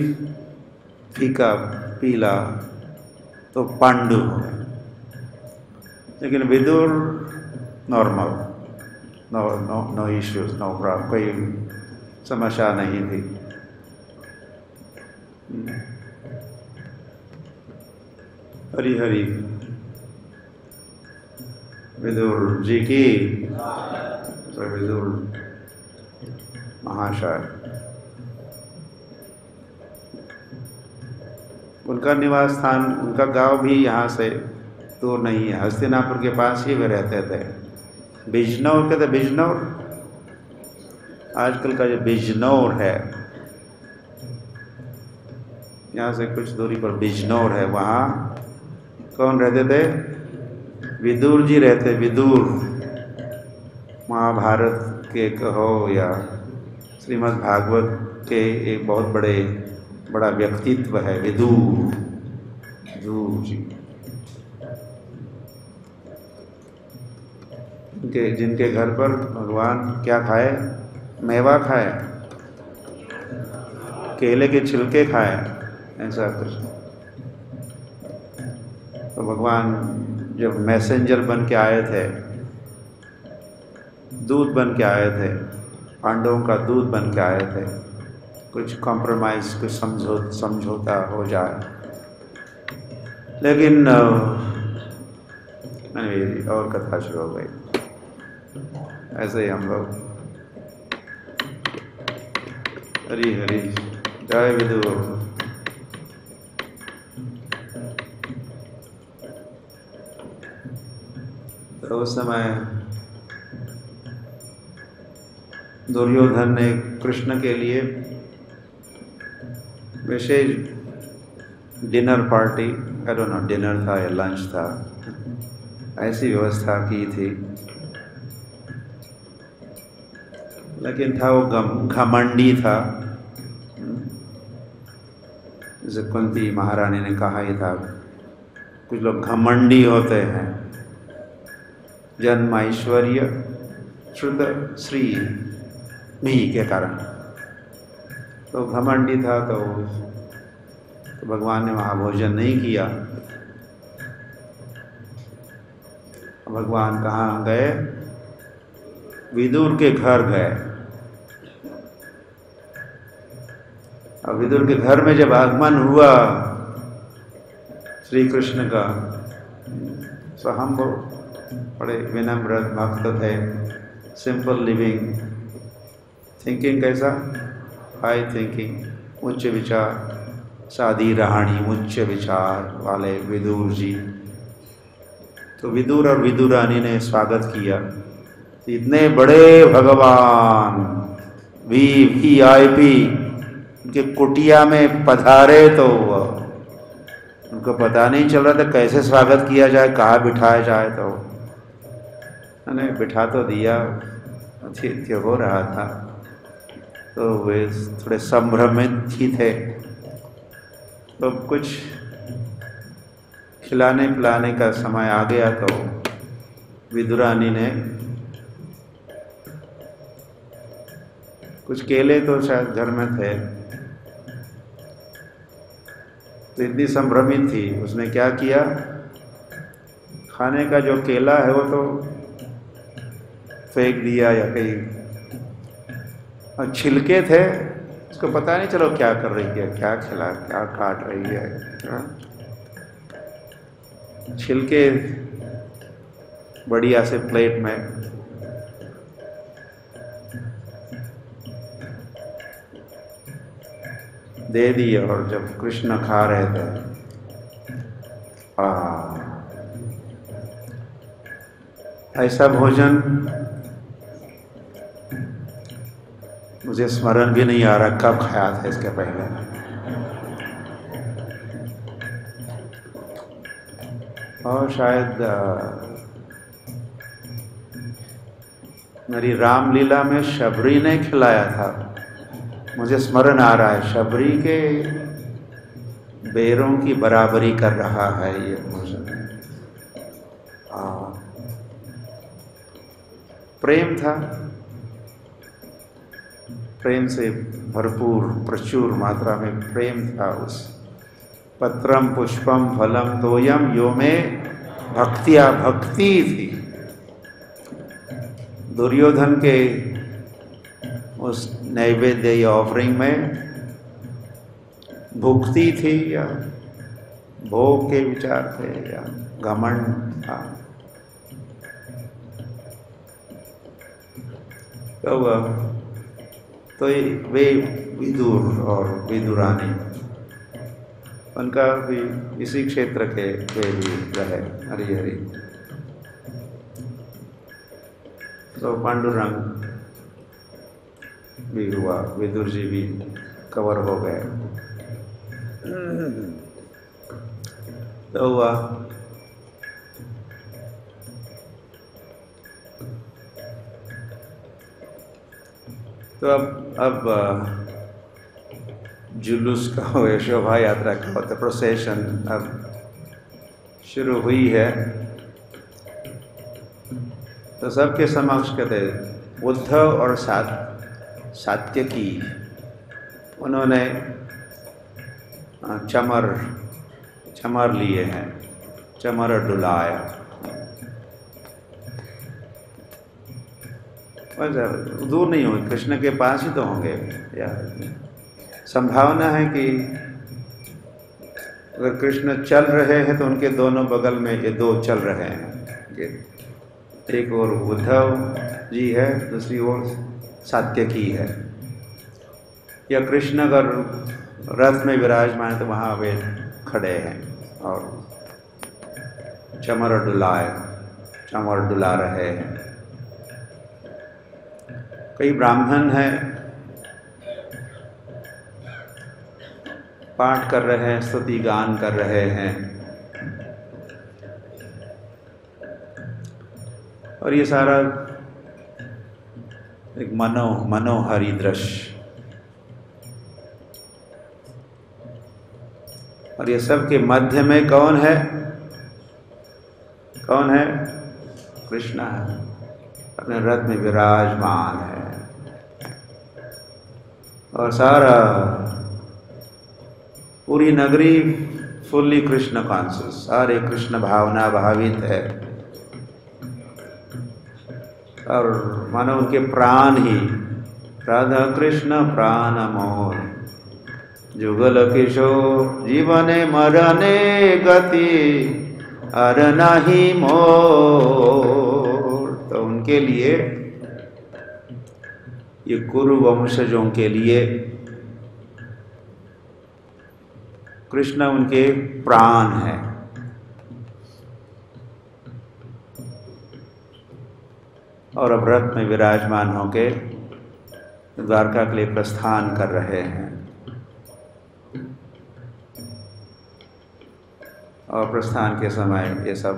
फीका पीला, तो पांडु हो गए। लेकिन Vidur normal, no issues, no problem, कोई समस्या नहीं थी। हरि हरि विदुर जी की, विदुर महाशय, उनका निवास स्थान, उनका गांव भी यहाँ से दूर नहीं है, हस्तिनापुर के पास ही वे रहते थे। बिजनौर कहते, बिजनौर, आजकल का जो बिजनौर है, यहाँ से कुछ दूरी पर बिजनौर है, वहाँ कौन रहते थे? विदुर जी रहते। विदुर महाभारत के कहो या श्रीमद् भागवत के एक बहुत बड़ा व्यक्तित्व है विदुर जी, जिनके घर पर भगवान क्या खाए, मेवा खाए, केले के छिलके खाए, ऐसा कुछ। तो भगवान जब मैसेंजर बन के आए थे, दूत बन के आए थे, पांडवों का दूत बन के आए थे, कुछ कॉम्प्रोमाइज़, कुछ समझौता हो जाए, लेकिन और कथा शुरू हो गई। ऐसे ही हम लोग हरी हरी जय विदुर। तो उस समय दुर्योधन ने कृष्ण के लिए विशेष dinner party, I don't know dinner था या लंच था, ऐसी व्यवस्था की थी। लेकिन था वो घमंडी था, जैसे कुंती महारानी ने कहा ही था, कुछ लोग घमंडी होते हैं, जन्म ऐश्वर्य शुद्ध श्री भी के कारण। तो घमंडी था, तो भगवान ने वहाँ भोजन नहीं किया। भगवान कहाँ गए? विदुर के घर गए। और विदुर के घर में जब आगमन हुआ श्री कृष्ण का, तो हम बड़े विनम्र भक्त थे, सिंपल लिविंग, थिंकिंग कैसा, हाई थिंकिंग, उच्च विचार, सादी रहानी, उच्च विचार वाले विदुर जी। तो विदुर और विदुरानी ने स्वागत किया। इतने बड़े भगवान VIP उनके कुटिया में पधारे, तो उनको पता नहीं चल रहा था कैसे स्वागत किया जाए, कहाँ बिठाया जाए। तो मैंने बिठा तो दिया, आतिथ्य हो रहा था, तो वे थोड़े संभ्रमित ही थे। तो कुछ खिलाने पिलाने का समय आ गया, तो विदुरानी ने कुछ केले तो शायद घर में थे, तो इतनी संभ्रमित थी, उसने क्या किया, खाने का जो केला है वो तो फेंक दिया या कहीं, और छिलके थे, उसको पता नहीं चलो क्या कर रही है, क्या खिला, क्या काट रही है। छिलके बढ़िया से प्लेट में दे दिए, और जब कृष्ण खा रहे थे, ऐसा भोजन मुझे स्मरण भी नहीं आ रहा कब खाया था इसके पहले। और शायद मेरी रामलीला में शबरी ने खिलाया था, मुझे स्मरण आ रहा है, शबरी के बेरों की बराबरी कर रहा है ये भोजन। प्रेम था, प्रेम से भरपूर प्रचुर मात्रा में प्रेम था। उस पत्रम पुष्पम फलम तोयम यो में भक्तिया भक्ति थी। दुर्योधन के उस नैवेद्य या ऑफरिंग में भुक्ति थी या भोग के विचार थे या घमंड था। तो वे विदुर और विदुरानी, उनका भी इसी क्षेत्र के वे भी रहे। हरि हरि। तो पांडुरंग भी हुआ, विदुर जी भी कवर हो गए। तो हुआ तो अब जुलूस का हो, शोभा यात्रा का होता, प्रोसेशन अब शुरू हुई है। तो सबके समक्ष कहते उद्धव और सात्यकी, उन्होंने चमर लिए हैं, चमर डुलाया। दूर नहीं होंगे, कृष्ण के पास ही तो होंगे। या संभावना है कि अगर कृष्ण चल रहे हैं तो उनके दोनों बगल में ये दो चल रहे हैं, एक और उद्धव जी है, दूसरी ओर सात्यकी है। या कृष्ण अगर रथ में विराजमान है तो वहाँ वे खड़े हैं और चमर डुला रहे हैं। कई ब्राह्मण हैं, पाठ कर रहे हैं, स्तुति गान कर रहे हैं, और ये सारा एक मनोहरी दृश्य। और ये सब के मध्य में कौन है? कृष्ण है, अपने रथ में विराजमान है। और सारा पूरी नगरी फुल्ली कृष्ण कॉन्शियस, सारे कृष्ण भावना भावित है। और मानो उनके प्राण ही राधा कृष्ण प्राण मोर, जुगल किशोर जीवने मरने गति अर नहीं मोर। तो उनके लिए, ये कुरु वंशजों के लिए कृष्ण उनके प्राण है। और अब रथ में विराजमान होके द्वारका के लिए प्रस्थान कर रहे हैं। और प्रस्थान के समय ये सब,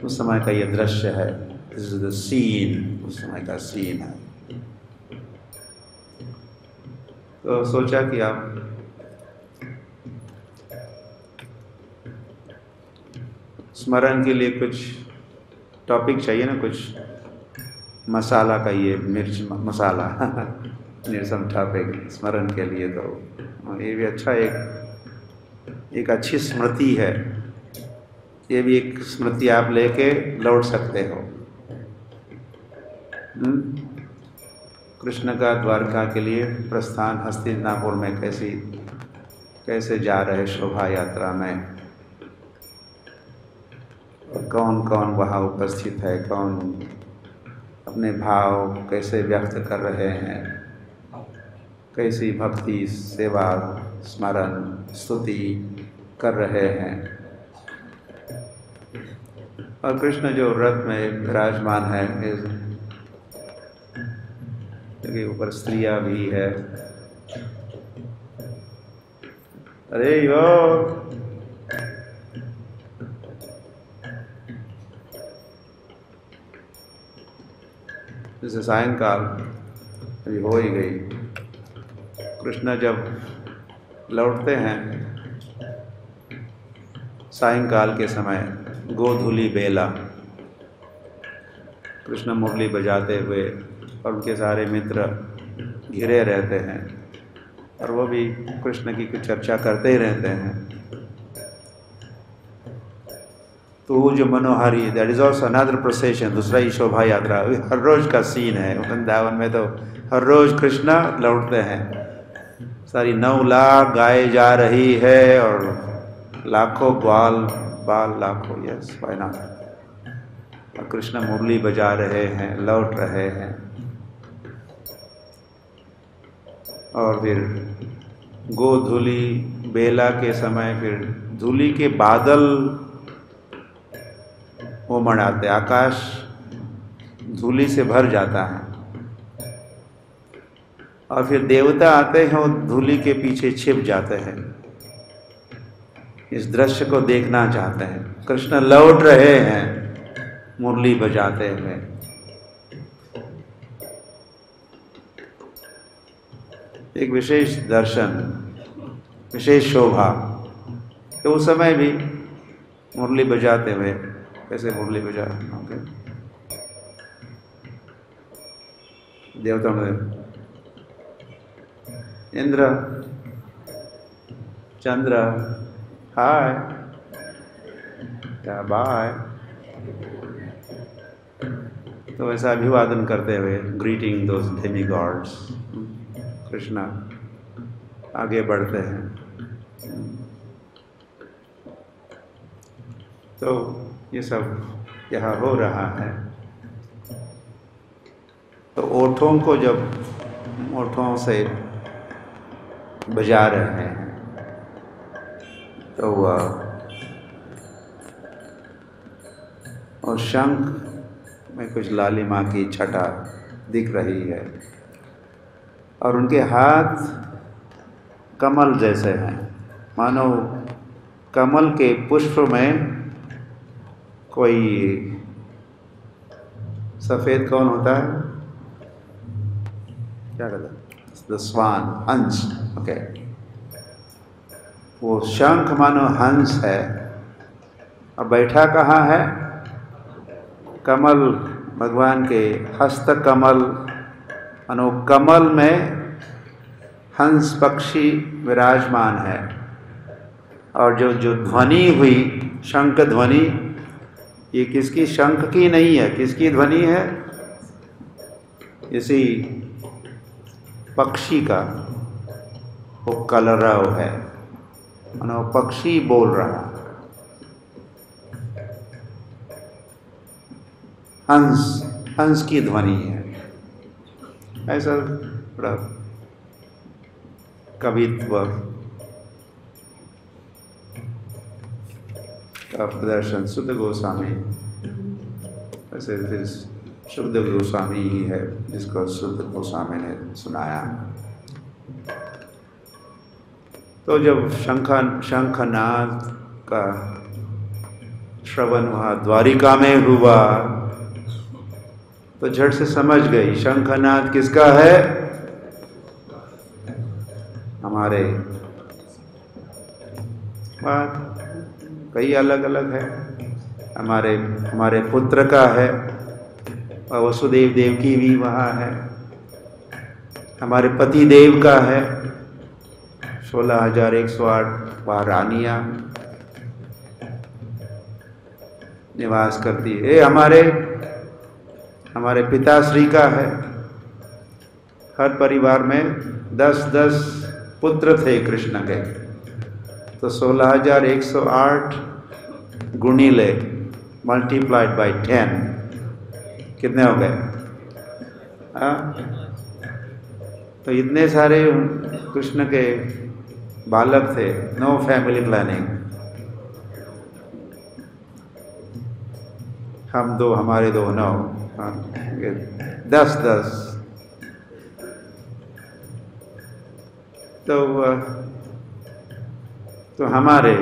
उस समय का ये दृश्य है, दिस इज द सीन, उस समय का सीन है। तो सोचा कि आप स्मरण के लिए कुछ टॉपिक चाहिए ना, कुछ मसाला का, ये मिर्च मसाला सम टॉपिक स्मरण के लिए। तो ये भी अच्छा, एक अच्छी स्मृति है। ये भी एक स्मृति आप लेके लौट सकते हो। कृष्ण का द्वारका के लिए प्रस्थान, हस्तिनापुर में कैसे जा रहे शोभा यात्रा में, और कौन कौन वहाँ उपस्थित है, कौन अपने भाव कैसे व्यक्त कर रहे हैं, कैसी भक्ति, सेवा, स्मरण, स्तुति कर रहे हैं। और कृष्ण जो रथ में विराजमान है, क्योंकि ऊपर स्त्रियां भी है। अरे यो, जैसे सायंकाल अभी हो ही गई। कृष्ण जब लौटते हैं सायंकाल के समय, गोधूली बेला, कृष्ण मुरली बजाते हुए, और उनके सारे मित्र घिरे रहते हैं, और वो भी कृष्ण की कुछ चर्चा करते ही रहते हैं। तो वो जो मनोहारी, that is also another procession, दूसरा ही शोभा यात्रा, हर रोज का सीन है वृंदावन में। तो हर रोज कृष्ण लौटते हैं, सारी 9 लाख गाय जा रही है, और लाखों बाल लाखों, यस व्हाई नॉट, और कृष्ण मुरली बजा रहे हैं, लौट रहे हैं। और फिर गोधूली बेला के समय फिर धूली के बादल उमड़ आते, आकाश धूली से भर जाता है, और फिर देवता आते हैं और धूली के पीछे छिप जाते हैं। इस दृश्य को देखना चाहते हैं। कृष्ण लौट रहे हैं मुरली बजाते हुए, एक विशेष दर्शन, विशेष शोभा। तो उस समय भी मुरली बजाते हुए, कैसे मुरली बजा होंगे देवताओं में, इंद्र, चंद्र, हाय, क्या बाय, तो ऐसा अभिवादन करते हुए, greeting those Demi God's, Krishna आगे बढ़ते हैं। तो ये सब यहाँ हो रहा है। तो ओठों को जब ओठों से बजा रहे हैं तो और शंख में कुछ लालिमा की छटा दिख रही है और उनके हाथ कमल जैसे हैं, मानो कमल के पुष्प में कोई सफ़ेद कौन होता है, क्या कहते हैं, द स्वान, हंस। ओके, वो शंख मानो हंस है और बैठा कहाँ है, कमल, भगवान के हस्त कमल, मानो कमल में हंस पक्षी विराजमान है। और जो ध्वनि हुई, शंख ध्वनि, ये किसकी, शंख की नहीं है, किसकी ध्वनि है, इसी पक्षी का, वो कलरव है, मानो पक्षी बोल रहा, हंस, हंस की ध्वनि है। ऐसा बड़ा कवित्व का प्रदर्शन शुद्ध गोस्वामी, वैसे फिर शुद्ध गोस्वामी ही है जिसको शुद्ध गोस्वामी ने सुनाया। तो जब शंखनाद का श्रवण हुआ, द्वारिका में हुआ, तो झट से समझ गई शंखनाद किसका है, हमारे। बात कई अलग अलग है, हमारे पुत्र का है, और वसुदेव देवकी भी वहाँ है, हमारे पति देव का है, 16,108 वहाँ रानियाँ निवास करती है। ये हमारे पिताश्री का है। हर परिवार में 10-10 पुत्र थे कृष्ण के, तो 16,108 गुणिले मल्टीप्लाइड बाय 10 कितने हो गए? तो इतने सारे कृष्ण के बालक थे। नो फैमिली प्लानिंग, हम दो, हमारे दो, 9, 10-10। तो हमारे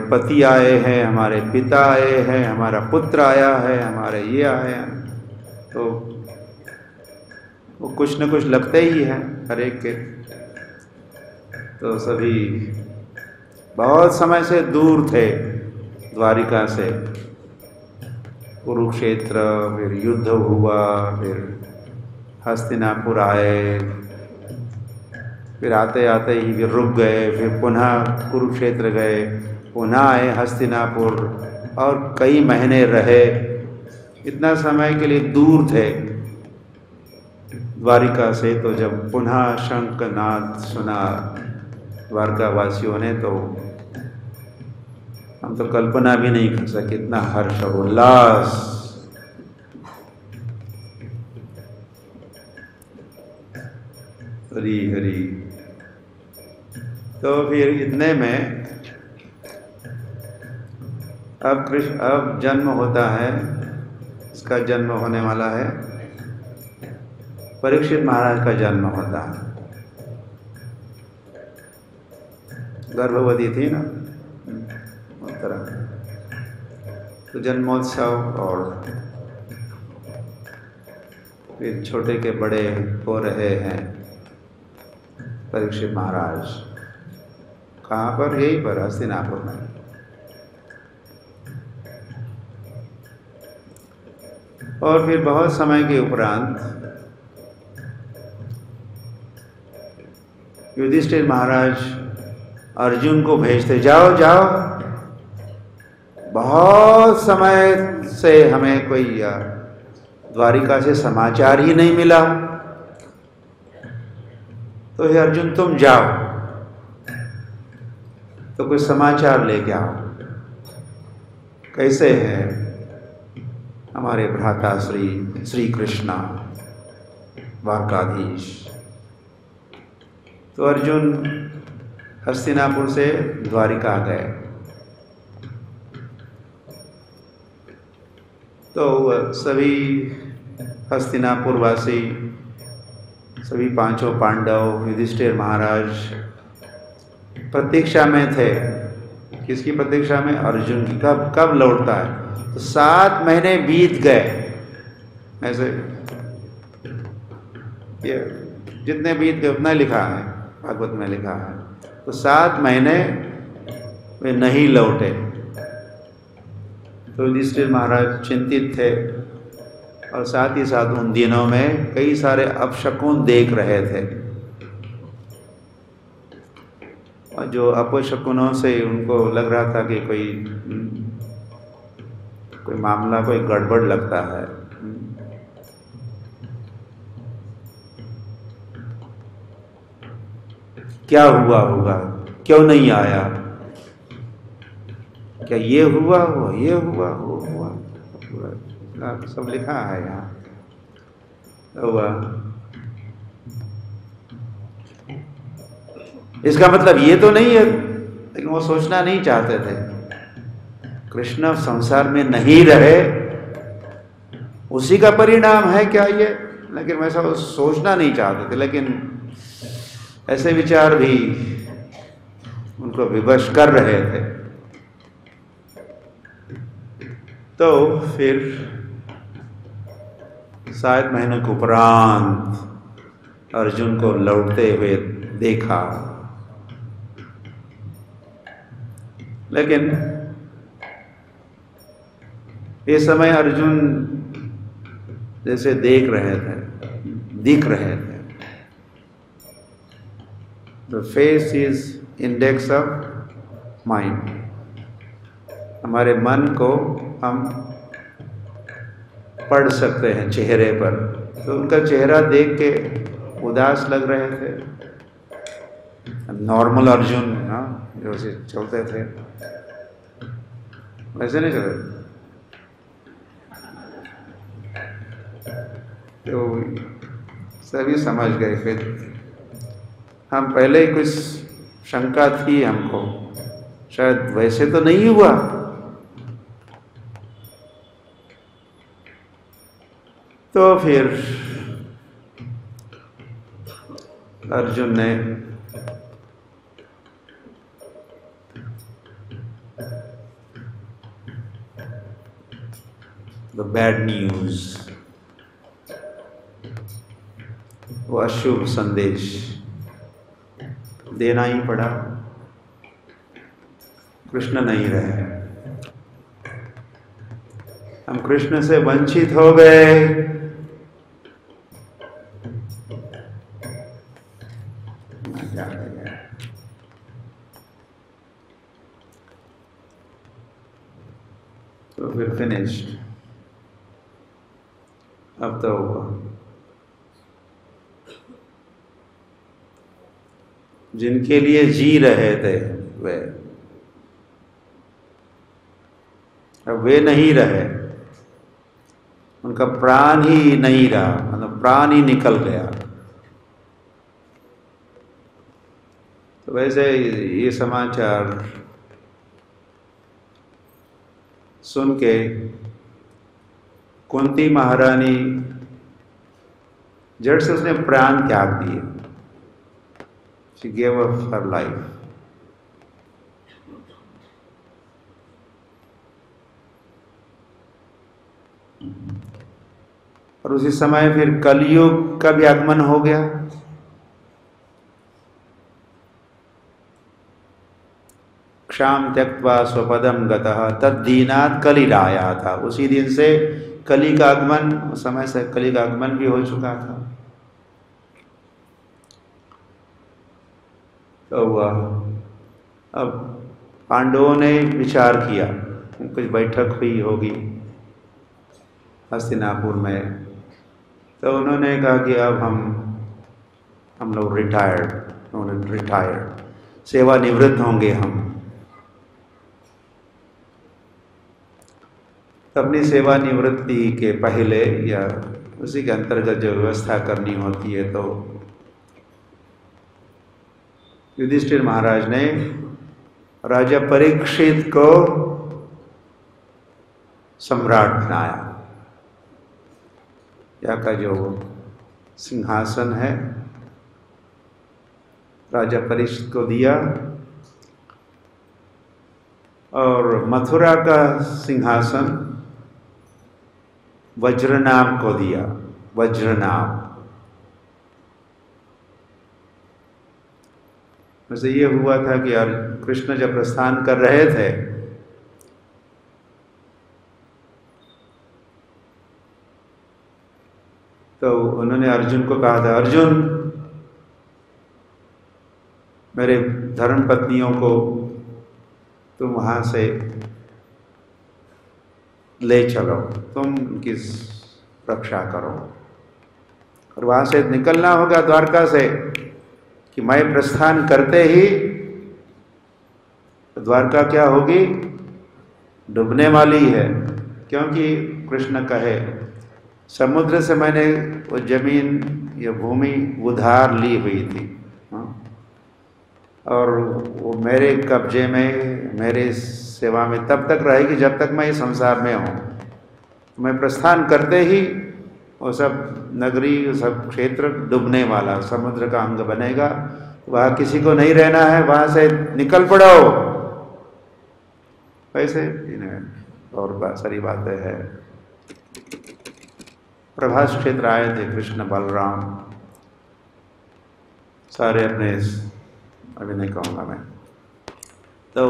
पति आए हैं, हमारे पिता आए हैं, हमारा पुत्र आया है, हमारे ये आए हैं, तो वो कुछ न कुछ लगते ही हैं हर एक के। तो सभी बहुत समय से दूर थे द्वारिका से। कुरुक्षेत्र, फिर युद्ध हुआ, फिर हस्तिनापुर आए, फिर आते आते ही फिर रुक गए, फिर पुनः कुरुक्षेत्र गए, पुनः आए हस्तिनापुर, और कई महीने रहे। इतना समय के लिए दूर थे द्वारिका से। तो जब पुनः शंखनाद सुना द्वारका वासियों ने, तो हम तो कल्पना भी नहीं कर सके कितना हर्ष और उल्लास। हरी हरी। तो फिर इतने में अब जन्म होता है, इसका जन्म होने वाला है, परीक्षित महाराज का जन्म होता है। गर्भवती थी ना उत्तरा, तो जन्मोत्सव और फिर छोटे के बड़े हो रहे हैं परीक्षित महाराज। कहाँ पर? यहीं पर हस्तिनापुर में। और फिर बहुत समय के उपरांत युधिष्ठिर महाराज अर्जुन को भेजते, जाओ जाओ, बहुत समय से हमें कोई द्वारिका से समाचार ही नहीं मिला, तो हे अर्जुन तुम जाओ तो कुछ समाचार लेके आओ। कैसे हैं हमारे भ्राता श्री कृष्णा द्वारकाधीश? तो अर्जुन हस्तिनापुर से द्वारिका गए। तो सभी हस्तिनापुर वासी, सभी पांचों पांडव, युधिष्ठिर महाराज प्रतीक्षा में थे। किसकी प्रतीक्षा में? अर्जुन की। कब लौटता है? तो 7 महीने बीत गए। ऐसे ये जितने बीत गए उतना लिखा है, भागवत में लिखा है। तो 7 महीने वे नहीं लौटे। तो युधिष्ठिर महाराज चिंतित थे और साथ ही साथ उन दिनों में कई सारे अपशकुन देख रहे थे, और जो अपशकुनों से उनको लग रहा था कि कोई मामला, कोई गड़बड़ लगता है। क्या हुआ होगा, क्यों नहीं आया, क्या ये हुआ, ये हुआ, वो हुआ, सब लिखा है यहाँ। हुआ इसका मतलब ये तो नहीं है, लेकिन वो सोचना नहीं चाहते थे। कृष्ण संसार में नहीं रहे, उसी का परिणाम है क्या ये? लेकिन वैसा वो सोचना नहीं चाहते थे। लेकिन ऐसे विचार भी उनको विवश कर रहे थे। तो फिर 7 महीने के उपरांत अर्जुन को लौटते हुए देखा। लेकिन ये समय अर्जुन जैसे दिख रहे थे। The face is index of mind. हमारे मन को हम पढ़ सकते हैं चेहरे पर। तो उनका चेहरा देख के उदास लग रहे थे। नॉर्मल अर्जुन जो से चलते थे वैसे नहीं चलते। तो सभी समझ गए। फिर हम पहले ही कुछ शंका थी हमको, शायद वैसे तो नहीं हुआ। तो फिर अर्जुन ने द बैड न्यूज, वो अशुभ संदेश देना ही पड़ा। कृष्ण नहीं रहे, हम कृष्ण से वंचित हो गए। तो फिर फिनिश्ड। अब तो हुआ। जिनके लिए जी रहे थे वे, अब वे नहीं रहे। उनका प्राण ही नहीं रहा, मतलब प्राण ही निकल गया। तो वैसे ये समाचार सुन के कुंती महारानी जड़ से उसने प्राण त्याग दिए। She gave up her life. और उसी समय फिर कलयुग का भी आगमन हो गया। क्षाम त्यक्त्वा स्वपदम गतः तद्दीनात् कलिराया था। उसी दिन से कली का आगमन, उस समय से कली का आगमन भी हो चुका था। तो अब पांडवों ने विचार किया, कुछ बैठक हुई होगी हस्तिनापुर में, तो उन्होंने कहा कि अब हम लोग रिटायर्ड सेवानिवृत्त होंगे हम। तो अपनी सेवानिवृत्ति के पहले या उसी के अंतर्गत जो व्यवस्था करनी होती है, तो युधिष्ठिर महाराज ने राजा परीक्षित को सम्राट बनाया। यहाँ का जो सिंहासन है राजा परीक्षित को दिया, और मथुरा का सिंहासन वज्रनाभ को दिया। वज्रनाभ वैसे ये हुआ था कि कृष्ण जब प्रस्थान कर रहे थे तो उन्होंने अर्जुन को कहा था, अर्जुन मेरे धर्म पत्नियों को तुम वहां से ले चलो, तुम उनकी रक्षा करो। और वहां से निकलना होगा द्वारका से कि मैं प्रस्थान करते ही द्वारका क्या होगी, डूबने वाली है। क्योंकि कृष्ण कहे समुद्र से मैंने वो जमीन या भूमि उधार ली हुई थी, और वो मेरे कब्जे में, मेरे सेवा में तब तक रहेगी जब तक मैं इस संसार में हूँ। मैं प्रस्थान करते ही वो सब नगरी, सब क्षेत्र डूबने वाला समुद्र का अंग बनेगा। वहाँ किसी को नहीं रहना है, वहाँ से निकल पड़ो। वैसे और सारी बातें हैं। प्रभास क्षेत्र आए थे कृष्ण बलराम, सारे अपने, अभी नहीं कहूँगा मैं, तो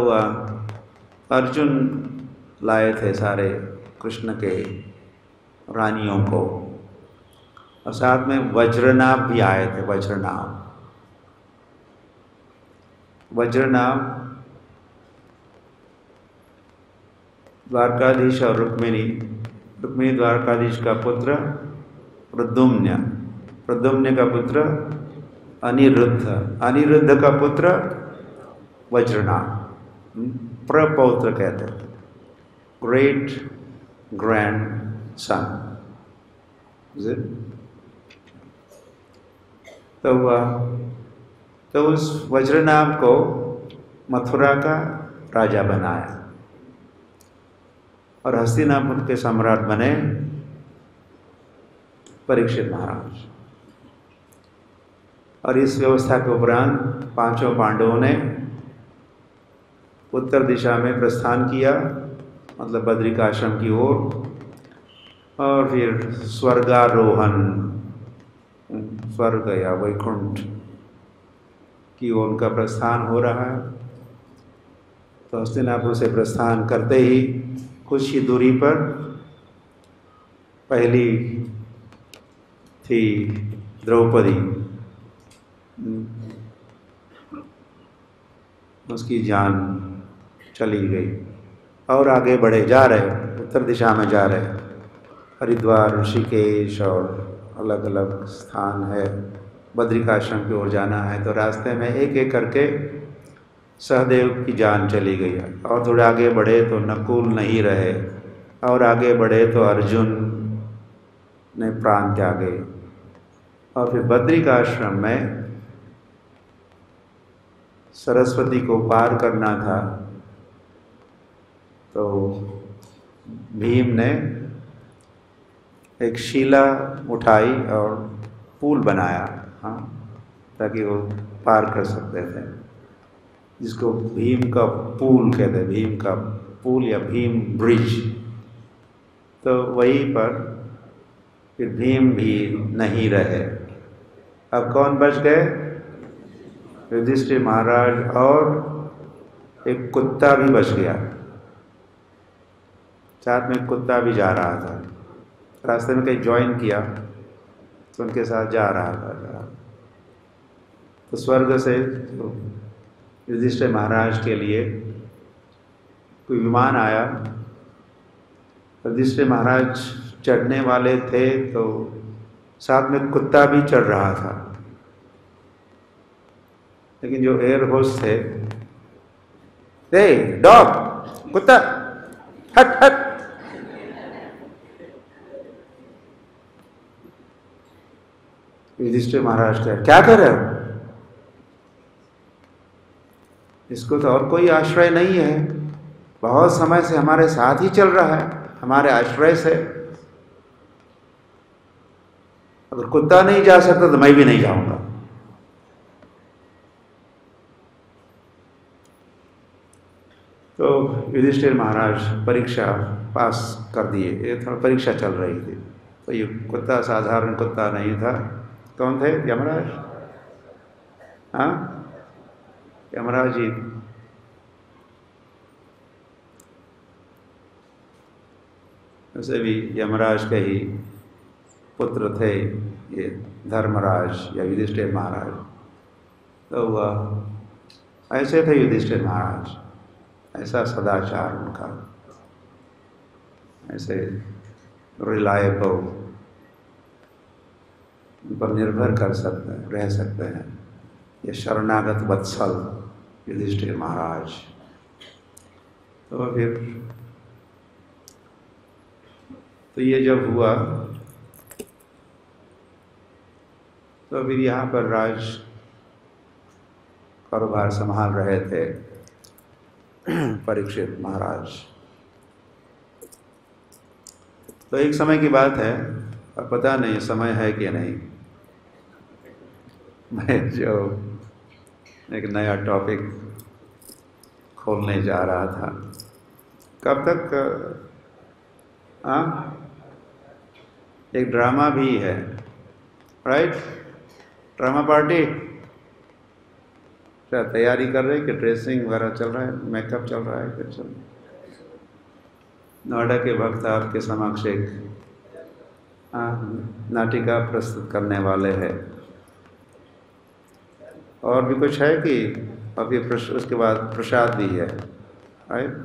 अर्जुन लाए थे सारे कृष्ण के रानियों को, और साथ में वज्रनाभ भी आए थे। वज्रनाभ द्वारकाधीश और रुक्मिणी द्वारकाधीश का पुत्र प्रद्युम्न का पुत्र अनिरुद्ध का पुत्र वज्रनाभ, प्रपौत्र कहते हैं, ग्रेट ग्रैंड सन। तो उस वज्रनाभ को मथुरा का राजा बनाया और हस्तिनापुर के सम्राट बने परीक्षित महाराज। और इस व्यवस्था के उपरांत पांचों पांडवों ने उत्तर दिशा में प्रस्थान किया, मतलब बद्रिकाश्रम की ओर, और फिर स्वर्गारोहण, स्वर्ग या वैकुंठ की ओर उनका प्रस्थान हो रहा है। तो हस्तिनापुर से प्रस्थान करते ही कुछ ही दूरी पर पहली थी द्रौपदी, उसकी जान चली गई। और आगे बढ़े जा रहे, उत्तर दिशा में जा रहे, हरिद्वार, ऋषिकेश और अलग अलग स्थान है, बद्रिकाश्रम की ओर जाना है। तो रास्ते में एक एक करके सहदेव की जान चली गई। और थोड़े आगे बढ़े तो नकुल नहीं रहे, और आगे बढ़े तो अर्जुन ने प्राण त्यागे। और फिर बद्रिकाश्रम में सरस्वती को पार करना था, तो भीम ने एक शिला उठाई और पुल बनाया, हाँ, ताकि वो पार कर सकते थे, जिसको भीम का पुल कहते हैं, भीम का पुल या भीम ब्रिज। तो वहीं पर फिर भीम भी नहीं रहे। अब कौन बच गए? युधिष्ठिर महाराज, और एक कुत्ता भी बच गया। साथ में कुत्ता भी जा रहा था, रास्ते में कहीं ज्वाइन किया तो उनके साथ जा रहा था। तो स्वर्ग से तो युधिष्ठिर महाराज के लिए कोई विमान आया। युधिष्ठिर महाराज चढ़ने वाले थे तो साथ में कुत्ता भी चढ़ रहा था, लेकिन जो एयर होस्ट थे, हे डॉग, कुत्ता, हट हट। युधिष्ठिर महाराज क्या कर रहे हो? इसको तो और कोई आश्रय नहीं है, बहुत समय से हमारे साथ ही चल रहा है, हमारे आश्रय से। अगर कुत्ता नहीं जा सकता तो मैं भी नहीं जाऊंगा। तो युधिष्ठिर महाराज परीक्षा पास कर दिए। ये थोड़ा परीक्षा चल रही थी, तो ये कुत्ता साधारण कुत्ता नहीं था। कौन थे? यमराज। हाँ, यमराज जी। वैसे भी यमराज के ही पुत्र थे ये धर्मराज या युधिष्ठिर महाराज। तो वह ऐसे थे युधिष्ठिर महाराज, ऐसा सदाचार उनका, ऐसे रिलायबल, उन पर निर्भर कर सकते हैं, रह सकते हैं। ये शरणागत वत्सल युधिष्ठिर महाराज। तो फिर तो ये जब हुआ तो फिर यहाँ पर राज कारोबार संभाल रहे थे परीक्षित महाराज। तो एक समय की बात है, अब पता नहीं समय है कि नहीं, मैं जो एक नया टॉपिक खोलने जा रहा था। कब तक? एक ड्रामा भी है, राइट? ड्रामा पार्टी क्या तैयारी कर रहे हैं कि ड्रेसिंग वगैरह चल रहा है, मेकअप चल रहा है? फिर चल नोएडा के भक्त आपके समक्ष एक नाटिका प्रस्तुत करने वाले हैं। और भी कुछ है कि अभी उसके बाद प्रसाद भी है, राइट?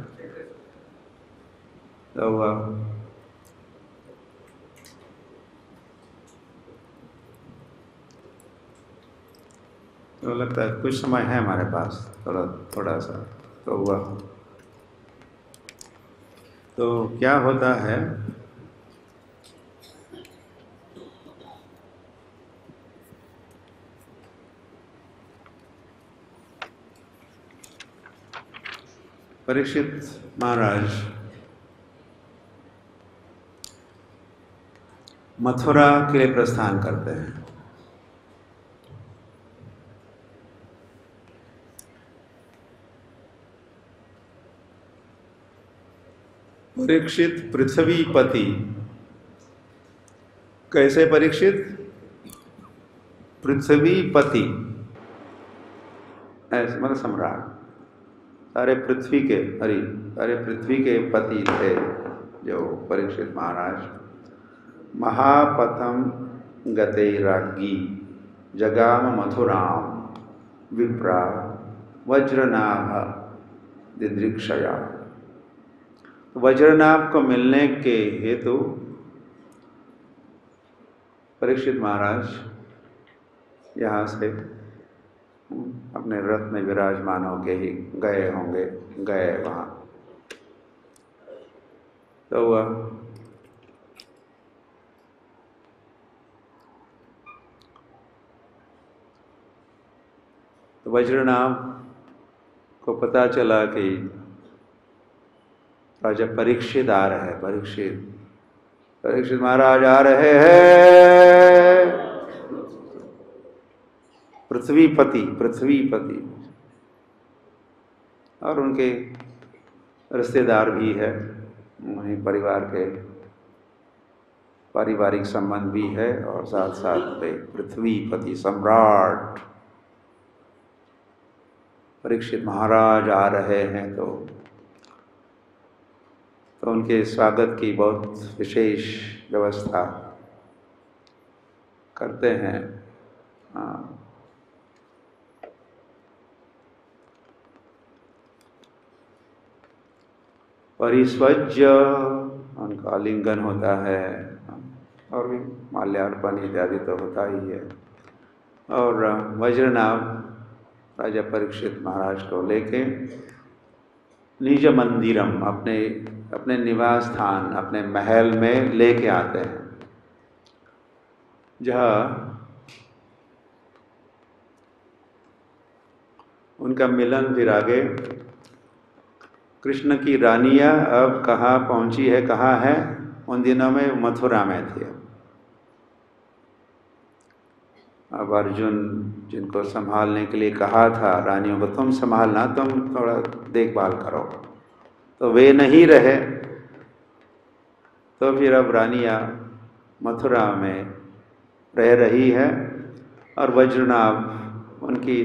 तो लगता है कुछ समय है हमारे पास, थोड़ा सा। तो हुआ तो क्या होता है, परीक्षित महाराज मथुरा के लिए प्रस्थान करते हैं। परीक्षित पृथ्वीपति। कैसे परीक्षित? पृथ्वीपति, ऐसे मतलब सम्राट, सारे पृथ्वी के, सारे पृथ्वी के पति थे जो परीक्षित महाराज। महापथम गते राज्ञी जगाम मथुराम विप्रा वज्रनाभ दिदृक्षया। वज्रनाभ को मिलने के हेतु परीक्षित महाराज यहाँ से अपने रथ में विराजमान होके ही गए वहाँ। तो वज्रनाभ को पता चला कि राजा परीक्षित आ रहे हैं, परीक्षित महाराज आ रहे हैं। पृथ्वीपति और उनके रिश्तेदार भी है वहीं परिवार के। पारिवारिक संबंध भी है और साथ साथ में पृथ्वीपति सम्राट परीक्षित महाराज आ रहे हैं, तो उनके स्वागत की बहुत विशेष व्यवस्था करते हैं। परिस्वज्य उनका आलिंगन होता है और भी माल्यार्पण इत्यादि तो होता ही है। और वज्रनाभ राजा परीक्षित महाराज को लेके निज मंदिरम अपने निवास स्थान अपने महल में लेके आते हैं, जहाँ उनका मिलन फिर आगे कृष्ण की रानियां अब कहाँ पहुंची है, कहाँ है, उन दिनों में मथुरा में थे। अब अर्जुन जिनको संभालने के लिए कहा था रानियों को, तुम संभालना, तुम थोड़ा देखभाल करो, तो वे नहीं रहे। तो फिर अब रानियां मथुरा में रह रही है और वज्रनाभ उनकी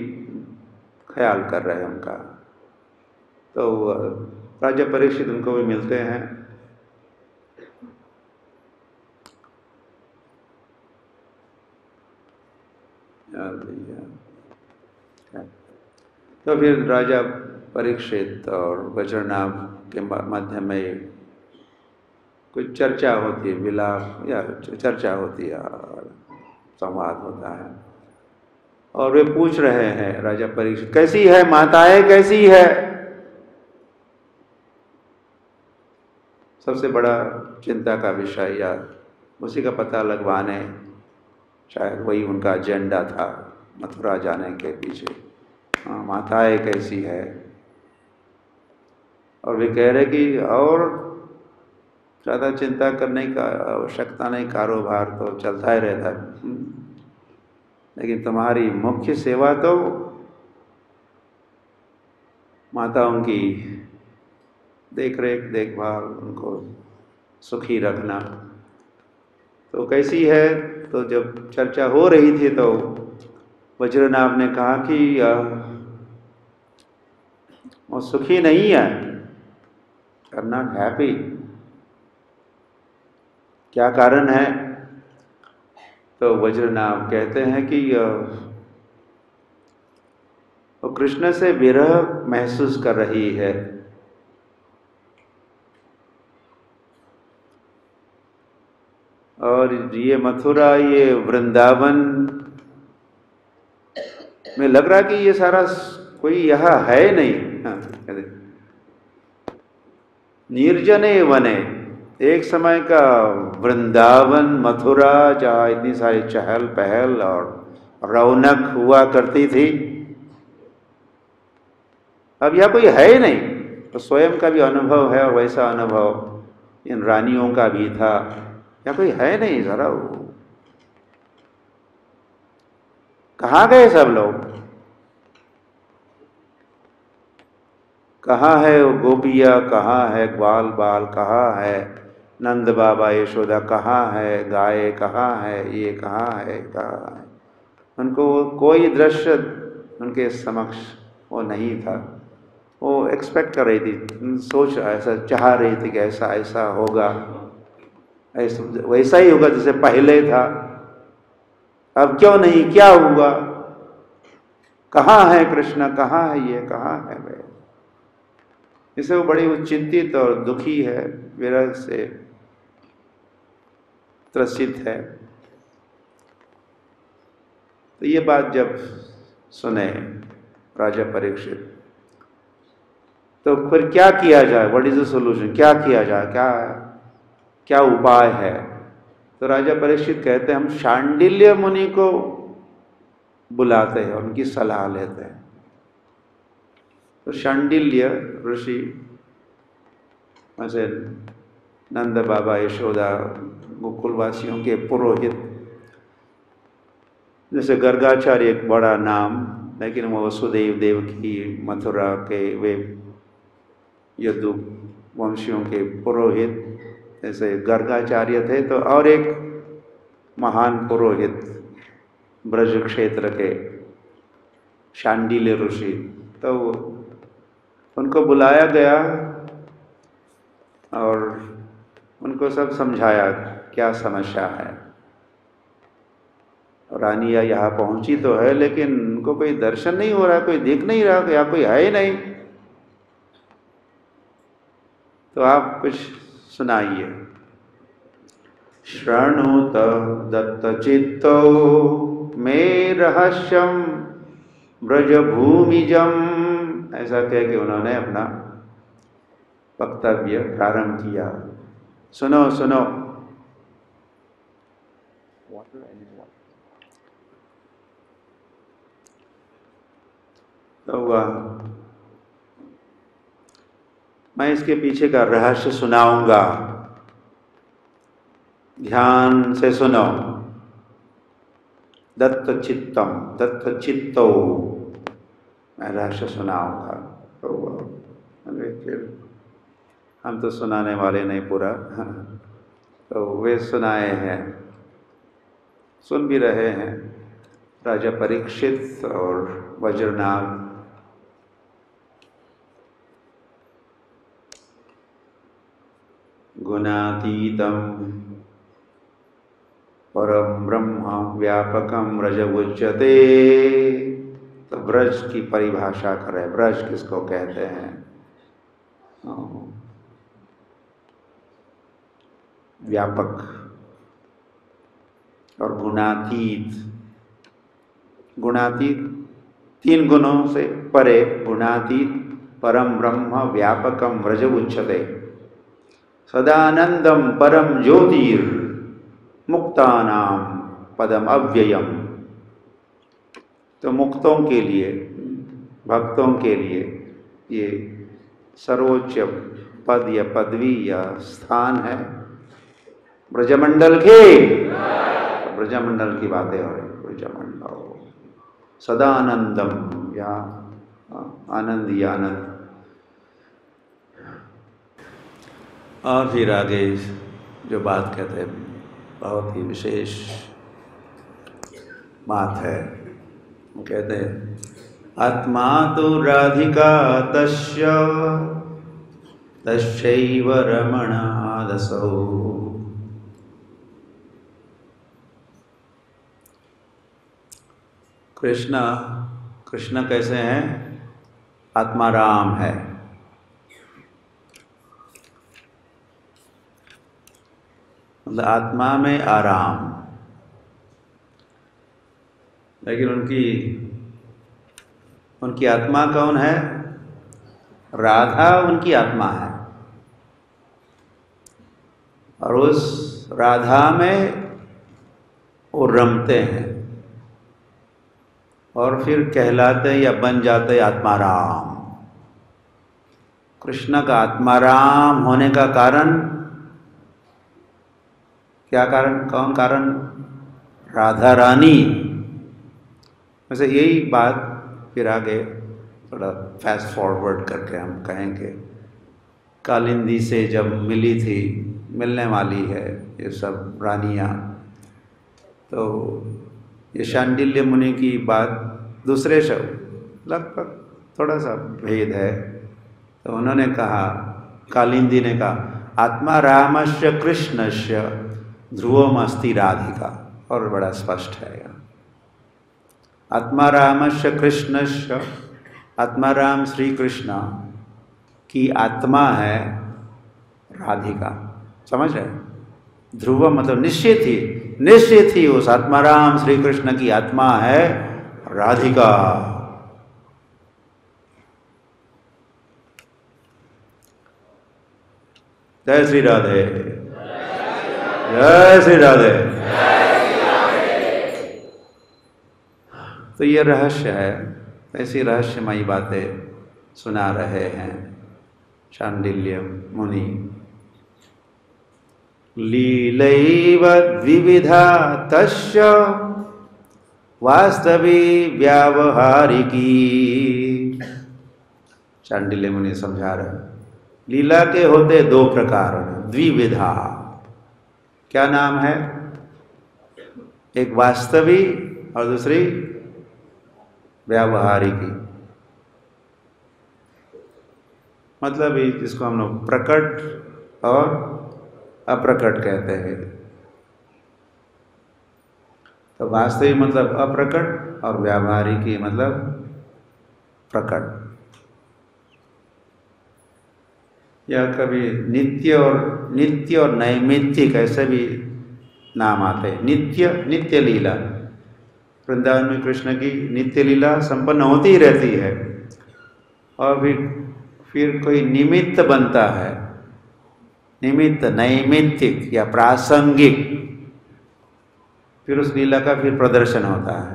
ख्याल कर रहे हैं उनका। तो राजा परीक्षित उनको भी मिलते हैं। तो फिर राजा परीक्षित और वज्रनाभ के मध्य में कुछ चर्चा होती है, विलाप या चर्चा होती है और संवाद होता है। और वे पूछ रहे हैं राजा परीक्षित, कैसी है माताएं, कैसी है? सबसे बड़ा चिंता का विषय या उसी का पता लगवाने, शायद वही उनका एजेंडा था मथुरा जाने के पीछे। माताएं कैसी है? और वे कह रहे कि और ज़्यादा चिंता करने का आवश्यकता नहीं, कारोबार तो चलता ही रहता है, लेकिन तुम्हारी मुख्य सेवा तो माताओं की देख रेख देखभाल, उनको सुखी रखना। तो कैसी है? तो जब चर्चा हो रही थी तो वज्रनाभ ने कहा कि वो सुखी नहीं है, आर नॉट हैप्पी। क्या कारण है? तो वज्रनाभ कहते हैं कि वो कृष्ण से विरह महसूस कर रही है। और ये मथुरा, ये वृंदावन में लग रहा कि ये सारा कोई यहाँ है नहीं। निर्जने वने, एक समय का वृंदावन मथुरा जहाँ इतनी सारी चहल पहल और रौनक हुआ करती थी, अब यह कोई है ही नहीं। तो स्वयं का भी अनुभव है और वैसा अनुभव इन रानियों का भी था, या कोई है नहीं। जरा कहाँ गए सब लोग? कहाँ है वो गोपिया, कहाँ है ग्वाल बाल, कहाँ है नंद बाबा यशोदा, कहाँ है गाय, कहाँ है ये, कहाँ है, कहाँ है? उनको कोई दृश्य उनके समक्ष वो नहीं था। वो एक्सपेक्ट कर रही थी, सोच ऐसा चाह रही थी कि ऐसा ऐसा होगा, ऐसा वैसा ही होगा जैसे पहले था। अब क्यों नहीं, क्या हुआ? कहाँ है कृष्ण, कहाँ है ये, कहाँ है वे? इससे वो बड़ी चिंतित और दुखी है, विरह से त्रसित है। तो ये बात जब सुने राजा परीक्षित, तो फिर क्या किया जाए? What is the solution? क्या किया जाए, क्या उपाय है? तो राजा परीक्षित कहते हैं हम शांडिल्य मुनि को बुलाते हैं, उनकी सलाह लेते हैं। तो शांडिल्य ऋषि, वैसे नंद बाबा यशोदा गोकुलवासियों के पुरोहित, जैसे गर्गाचार्य एक बड़ा नाम, लेकिन वो वसुदेव देव की मथुरा के वे यदु वंशियों के पुरोहित, जैसे गर्गाचार्य थे तो और एक महान पुरोहित ब्रज क्षेत्र के शांडिल्य ऋषि, तो उनको बुलाया गया और उनको सब समझाया क्या समस्या है। रानिया यहाँ पहुंची तो है लेकिन उनको कोई दर्शन नहीं हो रहा, कोई दिख नहीं रहा, यहाँ कोई है ही नहीं, तो आप कुछ सुनाइए। शृणुत दत्तचित्तो मे रहस्यम ब्रजभूमिजम, ऐसा कह के उन्होंने अपना वक्तव्य प्रारंभ किया। सुनो सुनो। तो मैं इसके पीछे का रहस्य सुनाऊंगा, ध्यान से सुनो। दत्त चित्तम, दत्त चित्तो, मैं रहस्य सुनाऊंगा। तो फिर हम तो सुनाने वाले नहीं पूरा, तो वे सुनाए हैं, सुन भी रहे हैं। राजा परीक्षित और वज्रनाभ गुणातीतम परम ब्रह्म व्यापकम ब्रज उच्यते। तो ब्रज की परिभाषा करें, ब्रज किसको कहते हैं? व्यापक और गुणातीत। गुणातीत 3 गुणों से परे, गुणातीत परम ब्रह्म व्यापकम ब्रज उच्यते। सदानंदम परम ज्योतिर मुक्तानाम पदम अव्ययम। तो मुक्तों के लिए, भक्तों के लिए ये सर्वोच्च पद या पदवी या स्थान है ब्रजमंडल के। ब्रजमंडल की बातें हो रही, ब्रजमंडल सदानंदम या आनंद ही आनंद। और फिर आगे जो बात कहते हैं बहुत ही विशेष बात है, वो कहते हैं आत्मा तो राधिका तस्य तस्यैव रमणादसौ। कृष्ण, कृष्ण कैसे हैं? आत्मा राम है, मतलब आत्मा में आराम। लेकिन उनकी आत्मा कौन है? राधा उनकी आत्मा है, और उस राधा में वो रमते हैं और फिर कहलाते या बन जाते आत्माराम। कृष्ण का आत्माराम होने का कारण क्या? कारण कौन? कारण राधा रानी। वैसे यही बात फिर आगे थोड़ा फास्ट फॉरवर्ड करके हम कहेंगे, कालिंदी से जब मिली थी, मिलने वाली है ये सब रानियाँ, तो ये शांडिल्य मुनि की बात दूसरे शब्द, लगभग थोड़ा सा भेद है। तो उन्होंने कहा, कालिंदी ने कहा आत्मा रामस्य कृष्णस्य ध्रुवमस्ति राधिका, और बड़ा स्पष्ट है यहाँ। आत्मा रामस्य कृष्णस्य, आत्मा राम श्री कृष्ण की आत्मा है राधिका, समझ रहे? ध्रुव मतलब निश्चित ही, निश्चित ही उस आत्माराम श्री कृष्ण की आत्मा है राधिका। जय श्री राधे, जय श्री राधे। तो ये रहस्य है, ऐसी रहस्यमयी बातें सुना रहे हैं शांडिल्य मुनि। लीलैव द्विविधा तस्य वास्तवी व्यावहारिकी। शांडिल्य मुनि समझा रहे, लीला के होते दो प्रकार, द्विविधा। क्या नाम है? एक वास्तविक और दूसरी व्यावहारिकी। मतलब जिसको हम लोग प्रकट और अप्रकट कहते हैं। तो वास्तविक मतलब अप्रकट और व्यावहारिकी मतलब प्रकट। या कभी नित्य और नैमित्तिक ऐसे भी नाम आते हैं। नित्य लीला, वृंदावन में कृष्ण की नित्य लीला संपन्न होती ही रहती है। और फिर कोई निमित्त बनता है, निमित्त नैमित्तिक या प्रासंगिक, फिर उस लीला का फिर प्रदर्शन होता है।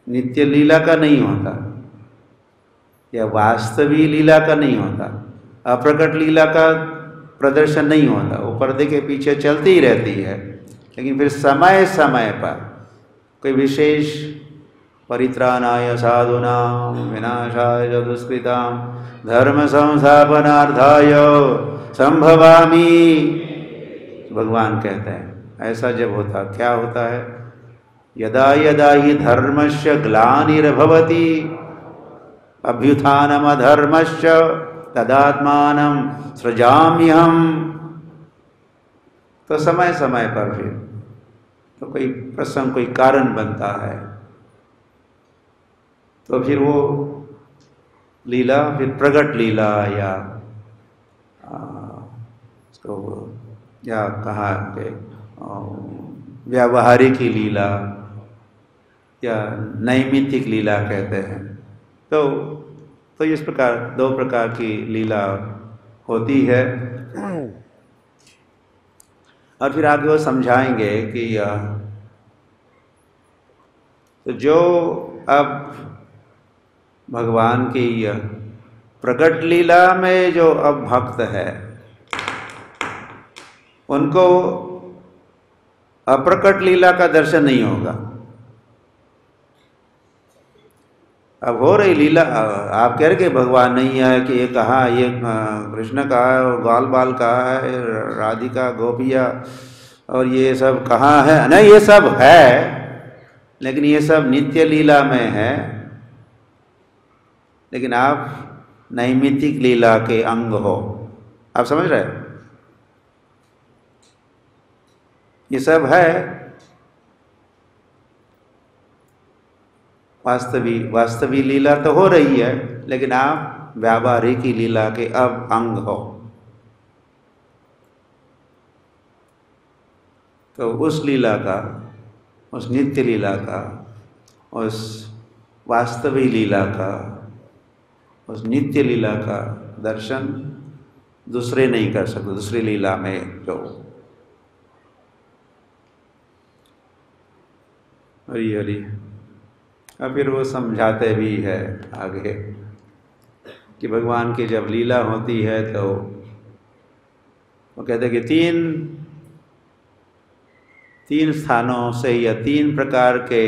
नित्य लीला का नहीं होता, या वास्तविक लीला का नहीं होता, अप्रकट लीला का प्रदर्शन नहीं होता। वो पर्दे के पीछे चलती ही रहती है, लेकिन फिर समय समय पर कोई विशेष परित्राणाय साधूनां विनाशाय च दुष्कृतां धर्म संस्थापनार्थाय संभवामि, भगवान कहते हैं। ऐसा जब होता, क्या होता है? यदा यदा हि धर्मस्य ग्लानिर्भवति अभ्युत्थानमधर्मस्य तदात्मानं सृजाम्यहम्। तो समय समय पर फिर तो कोई प्रसंग, कोई कारण बनता है, तो फिर वो लीला फिर प्रकट लीला या कहा कि व्यावहारिक लीला या नैमित्तिक लीला कहते हैं। तो इस प्रकार दो प्रकार की लीला होती है। और फिर आगे वो समझाएंगे कि तो जो अब भगवान की प्रकट लीला में जो अब भक्त है, उनको अप्रकट लीला का दर्शन नहीं होगा। अब हो रही लीला, आप कह रहे कि भगवान नहीं है, कि ये कहाँ, ये कृष्ण कहाँ है, और ग्वाल बाल कहाँ है, राधिका गोपिया और ये सब कहाँ है? नहीं, ये सब है, लेकिन ये सब नित्य लीला में है। लेकिन आप नैमित्तिक लीला के अंग हो। आप समझ रहे? ये सब है वास्तविक लीला तो हो रही है, लेकिन आप व्यावहारिक लीला के अब अंग हो। तो उस लीला का, उस नित्य लीला का, उस वास्तविक लीला का, उस नित्य लीला का दर्शन दूसरे नहीं कर सकते। दूसरी लीला में जो हरी हरी। और फिर वो समझाते भी है आगे कि भगवान की जब लीला होती है तो वो कहते हैं कि तीन स्थानों से या तीन प्रकार के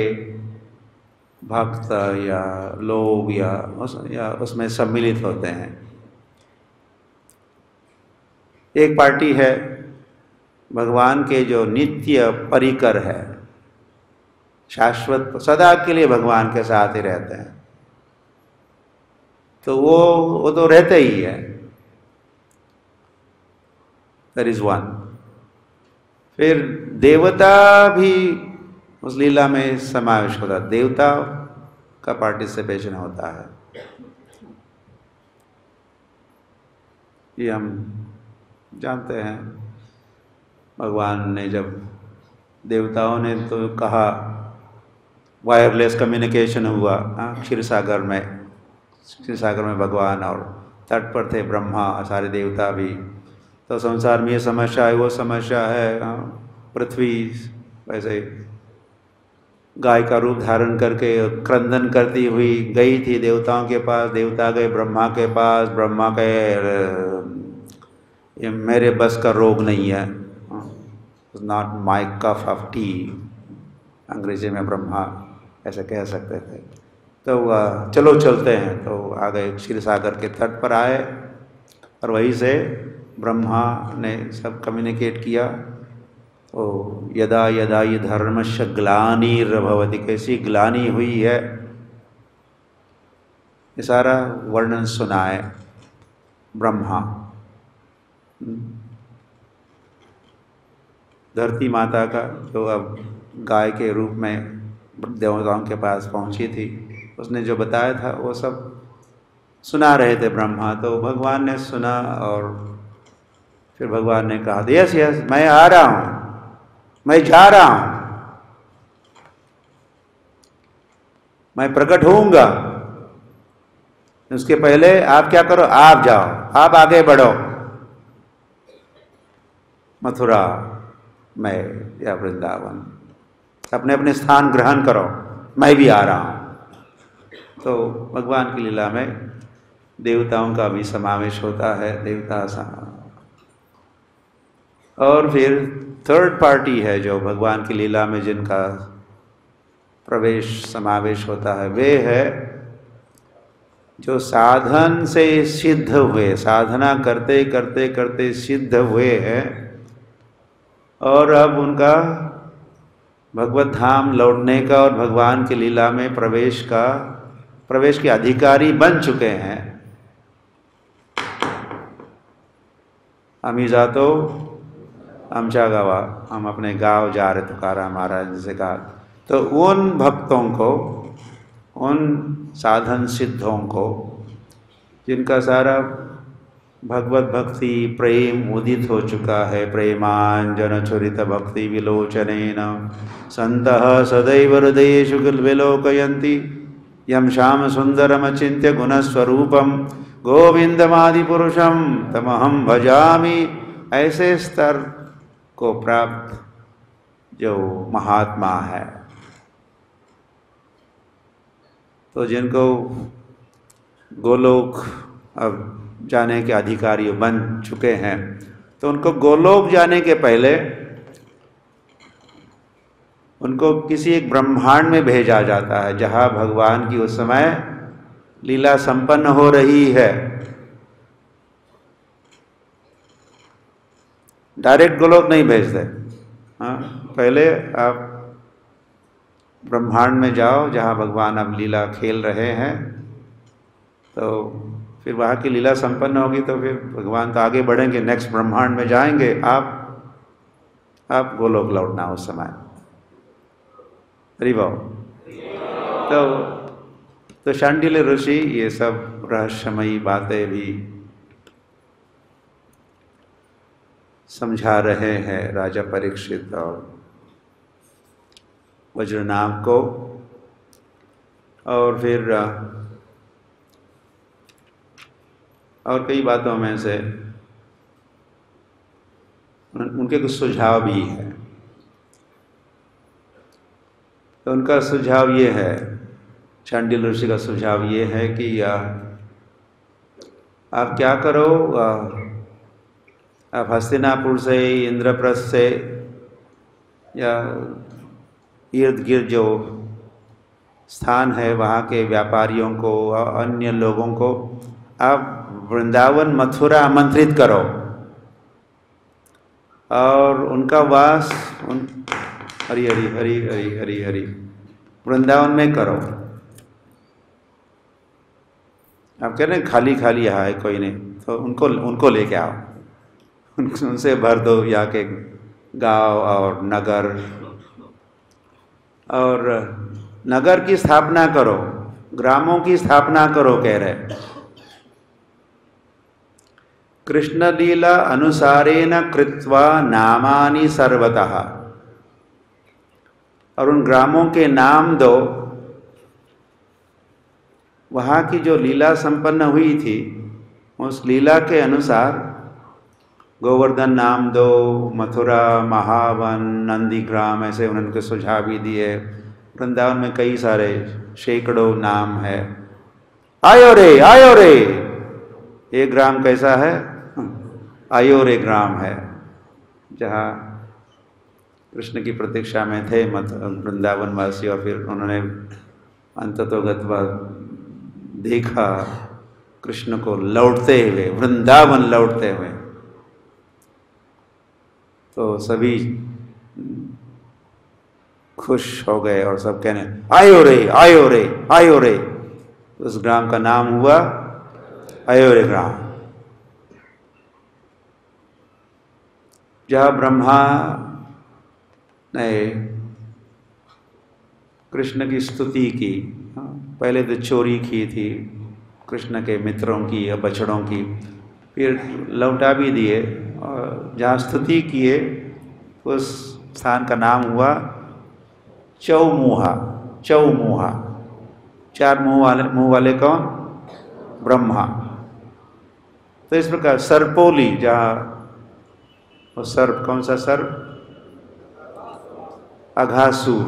भक्त या लोग या उसमें सम्मिलित होते हैं। एक पार्टी है भगवान के जो नित्य परिकर है, शाश्वत सदा के लिए भगवान के साथ ही रहते हैं, तो वो तो रहते ही है। That is one. फिर देवता भी उस लीला में समावेश होता है, देवता का पार्टिसिपेशन होता है। ये हम जानते हैं, भगवान ने जब देवताओं ने तो कहा, वायरलेस कम्युनिकेशन हुआ क्षीर सागर में भगवान और तट पर थे ब्रह्मा, सारे देवता भी। तो संसार में ये समस्या है, वो समस्या है। पृथ्वी वैसे गाय का रूप धारण करके क्रंदन करती हुई गई थी देवताओं के पास। देवता गए ब्रह्मा के पास, ब्रह्मा कहे ये मेरे बस का रोग नहीं है, not my cup of T. अंग्रेजी में ब्रह्मा ऐसे कह सकते थे। तो चलो चलते हैं। तो आ गए, क्षीर सागर के तट पर आए और वहीं से ब्रह्मा ने सब कम्युनिकेट किया। तो यदा यदा ये धर्मस्य ग्लानिर्भवति, कैसी ग्लानि हुई है ये सारा वर्णन सुनाए ब्रह्मा। धरती माता का जो अब गाय के रूप में देवताओं के पास पहुंची थी, उसने जो बताया था वो सब सुना रहे थे ब्रह्मा। तो भगवान ने सुना और फिर भगवान ने कहा, यस यस मैं आ रहा हूं, मैं जा रहा हूं, मैं प्रकट होऊंगा। उसके पहले आप क्या करो, आप जाओ, आप आगे बढ़ो मथुरा में या वृंदावन, अपने अपने स्थान ग्रहण करो, मैं भी आ रहा हूं। तो भगवान की लीला में देवताओं का भी समावेश होता है, देवता और फिर थर्ड पार्टी है जो भगवान की लीला में जिनका प्रवेश समावेश होता है, वे है जो साधन से सिद्ध हुए, साधना करते करते करते सिद्ध हुए हैं और अब उनका भगवत धाम लौटने का और भगवान की लीला में प्रवेश के अधिकारी बन चुके हैं। आम्ही जातो आमच्या गावा, हम अपने गांव जा रहे, तुकाराम महाराज ने से कहा। तो उन भक्तों को, उन साधन सिद्धों को जिनका सारा भगवत भक्ति प्रेम उदित हो चुका है, प्रेमांजन चुरित भक्ति विलोचनेन संतः सदैव हृदयेषु विलोकयन्ति यम श्याम सुंदरम अचिंत्य गुणस्वरूपम गोविंदमादिपुरुषम तमहम भजामि। ऐसे स्तर को प्राप्त जो महात्मा है, तो जिनको गोलोक अब जाने के अधिकारी बन चुके हैं, तो उनको गोलोक जाने के पहले उनको किसी एक ब्रह्मांड में भेजा जाता है जहाँ भगवान की उस समय लीला संपन्न हो रही है। डायरेक्ट गोलोक नहीं भेजते, हाँ, पहले आप ब्रह्मांड में जाओ जहाँ भगवान अब लीला खेल रहे हैं। तो फिर वहाँ की लीला संपन्न होगी तो फिर भगवान तो आगे बढ़ेंगे, नेक्स्ट ब्रह्मांड में जाएंगे, आप गोलोक लौटना उस समय। हरि बोल। तो शांडिल्य ऋषि ये सब रहस्यमयी बातें भी समझा रहे हैं राजा परीक्षित और वज्रनाभ को। और फिर और कई बातों में से उनके कुछ सुझाव भी है। तो उनका सुझाव ये है, शांडिल्य ऋषि का सुझाव ये है कि आप क्या करो, आप हस्तिनापुर से, इंद्रप्रस्थ से या इर्द गिर्द जो स्थान है वहाँ के व्यापारियों को और अन्य लोगों को आप वृंदावन मथुरा आमंत्रित करो और उनका वास हरि हरि हरि हरि हरि हरि वृंदावन में करो। आप कह रहे हैं खाली खाली यहाँ है कोई नहीं, तो उनको लेके आओ, उनसे भर दो यहाँ के गांव और नगर, और नगर की स्थापना करो, ग्रामों की स्थापना करो। कह रहे कृष्ण लीला अनुसारेण कृत्वा नामानि सर्वतः, और उन ग्रामों के नाम दो वहाँ की जो लीला संपन्न हुई थी उस लीला के अनुसार। गोवर्धन नाम दो, मथुरा, महावन, नंदीग्राम, ऐसे उन्होंने सुझाव भी दिए। वृंदावन में कई सारे सैकड़ों नाम है। आयो रे एक ग्राम कैसा है, आयो रे ग्राम है, जहाँ कृष्ण की प्रतीक्षा में थे वृंदावन वासी, और फिर उन्होंने अंततोगत्वा देखा कृष्ण को लौटते हुए, वृंदावन लौटते हुए, तो सभी खुश हो गए और सब कहने आयो रे आयो रे आयो रे। उस ग्राम का नाम हुआ अयोरे ग्राम, जहाँ ब्रह्मा ने कृष्ण की स्तुति की। पहले तो चोरी की थी कृष्ण के मित्रों की या बछड़ों की, फिर लौटा भी दिए, और जहाँ स्तुति किए उस स्थान का नाम हुआ चौमुहा। चौमुहा, चार मुंह वाले कौन? ब्रह्मा। तो इस प्रकार सर्पोली, जहाँ वो सर्प, कौन सा सर्प? अघासुर।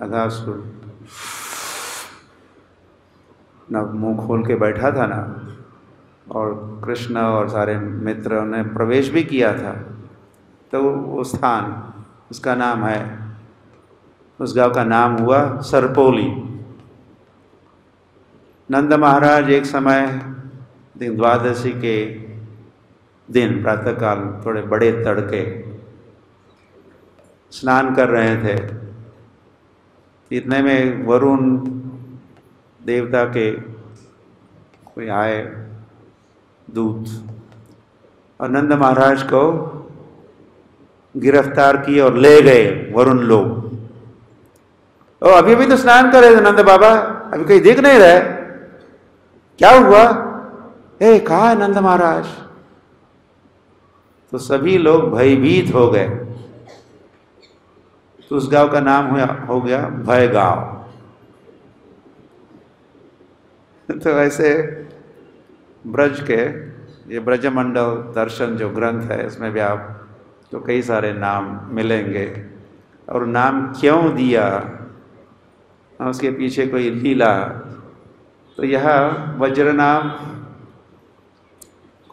अघासुर ना मुंह खोल के बैठा था ना, और कृष्ण और सारे मित्रों ने प्रवेश भी किया था। तो वो स्थान, उसका नाम है, उस गांव का नाम हुआ सर्पोली। नंद महाराज एक समय द्वादशी के दिन प्रातःकाल थोड़े बड़े तड़के स्नान कर रहे थे। इतने में वरुण देवता के कोई आए दूत, और नंद महाराज को गिरफ्तार किए और ले गए वरुण लोग। ओ, अभी भी तो स्नान कर रहे थे नंद बाबा, अभी कहीं दिख नहीं रहे, क्या हुआ? कहाँ है नंद महाराज? तो सभी लोग भयभीत हो गए। तो उस गांव का नाम हो गया भय गांव। तो ऐसे ब्रज के, ये ब्रजमंडल दर्शन जो ग्रंथ है, इसमें भी आप तो कई सारे नाम मिलेंगे। और नाम क्यों दिया, उसके पीछे कोई लीला। तो यह वज्र नाम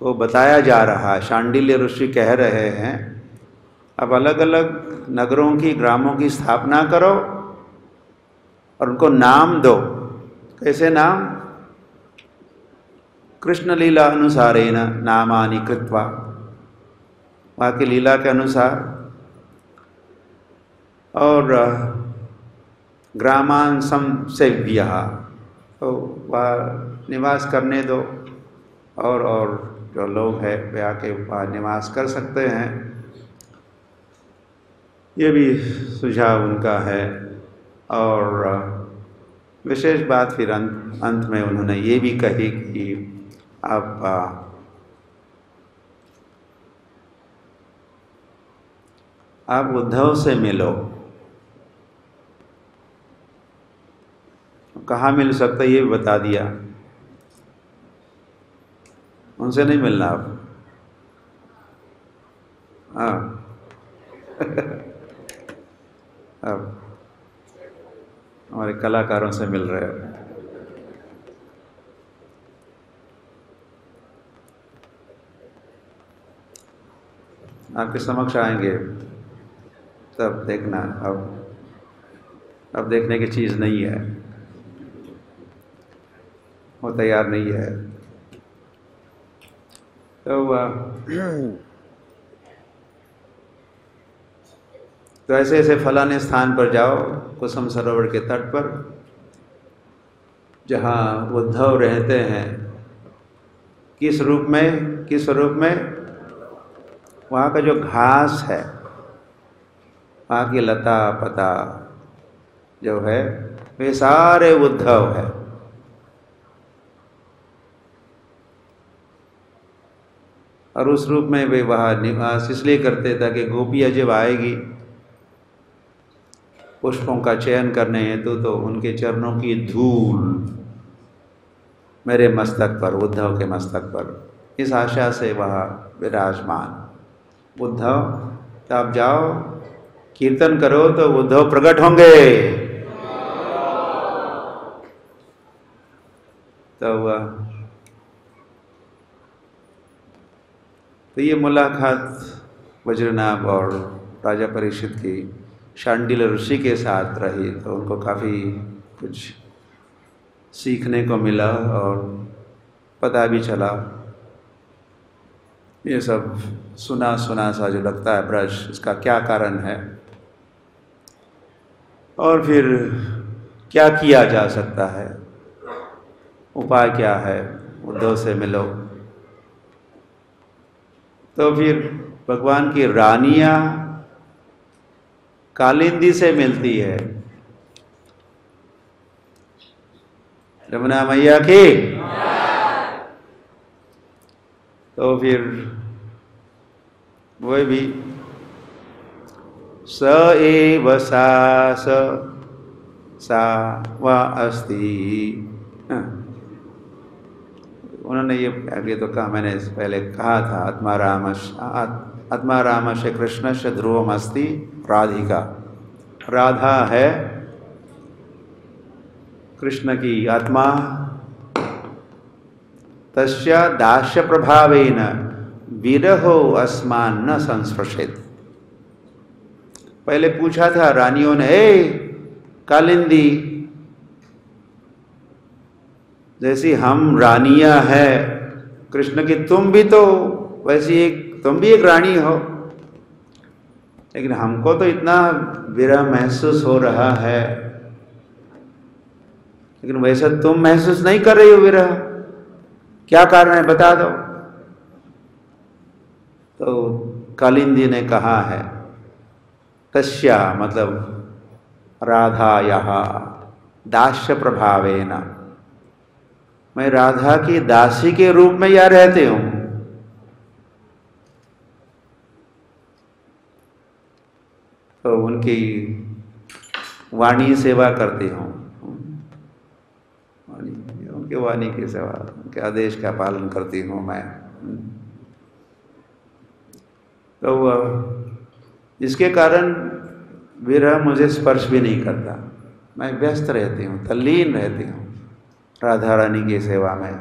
को बताया जा रहा है। शांडिल्य ऋषि कह रहे हैं, अब अलग अलग नगरों की, ग्रामों की स्थापना करो और उनको नाम दो। कैसे नाम? कृष्ण लीला अनुसारेण नामानि कृत्वा, वहाँ की लीला के अनुसार। और ग्रामान संसेव्य, तो वह निवास करने दो, और जो लोग हैं वे आके वहाँ निवास कर सकते हैं। ये भी सुझाव उनका है। और विशेष बात फिर अंत में उन्होंने ये भी कही कि आप उद्धव से मिलो। कहाँ मिल सकता ये भी बता दिया, उनसे नहीं मिलना आप। हाँ अब हमारे कलाकारों से मिल रहे हैं। आपके समक्ष आएंगे तब देखना। अब देखने की चीज़ नहीं है, वो तैयार नहीं है। तो ऐसे ऐसे फलाने स्थान पर जाओ, कुसुम सरोवर के तट पर, जहाँ उद्धव रहते हैं। किस रूप में? किस स्वरूप में? वहाँ का जो घास है, वहाँ की लता पता जो है, वे सारे उद्धव है। और उस रूप में वे वहाँ निवास इसलिए करते ताकि गोपियाँ जब आएगी पुष्पों का चयन करने हेतु, तो उनके चरणों की धूल मेरे मस्तक पर, उद्धव के मस्तक पर, इस आशा से वहाँ विराजमान उद्धव। तो आप जाओ, कीर्तन करो तो उद्धव प्रकट होंगे। तो ये मुलाकात वज्रनाभ और राजा परीक्षित की शांडिल्य ऋषि के साथ रही तो उनको काफ़ी कुछ सीखने को मिला और पता भी चला। ये सब सुना सुना सा जो लगता है ब्रज, इसका क्या कारण है और फिर क्या किया जा सकता है, उपाय क्या है, उद्धव से मिलो। तो फिर भगवान की रानियां कालिंदी से मिलती है। यमुना मैया की। तो फिर वह भी स एव सा वा अस्ति। उन्होंने ये आगे तो कहा, मैंने पहले कहा था, आत्मा राम से कृष्ण से ध्रुवम अस्ति राधिका। राधा है कृष्ण की आत्मा। तस्या दास्य प्रभावेन विरहो अस्मान न संस्पृशेत। पहले पूछा था रानियों ने, हे कालिंदी, जैसी हम रानियां हैं कृष्ण की, तुम भी तो वैसी तुम भी एक रानी हो, लेकिन हमको तो इतना विरह महसूस हो रहा है, लेकिन वैसा तुम महसूस नहीं कर रही हो विरह, क्या कारण है बता दो। तो कालिंदी ने कहा है, तस्या मतलब राधायाः दास्य प्रभावेन, मैं राधा की दासी के रूप में यहाँ रहती हूँ। तो उनकी वाणी सेवा करती हूँ, उनके वाणी की सेवा, उनके आदेश का पालन करती हूँ मैं। तो इसके कारण विरह मुझे स्पर्श भी नहीं करता, मैं व्यस्त रहती हूँ, तल्लीन रहती हूँ राधा रानी की सेवा में।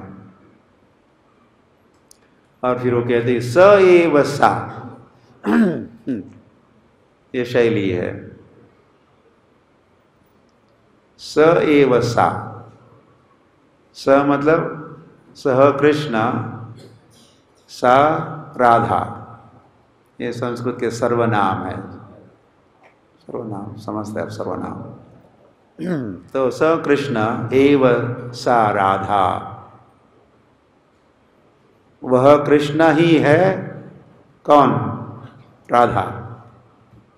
और फिर वो कहती स एव सा, ये शैली है, स एव सा। स मतलब सह कृष्ण, सा राधा, ये संस्कृत के सर्वनाम है, सर्वनाम समझते हैं सर्वनाम। तो स कृष्ण एव सा राधा, वह कृष्ण ही है, कौन? राधा।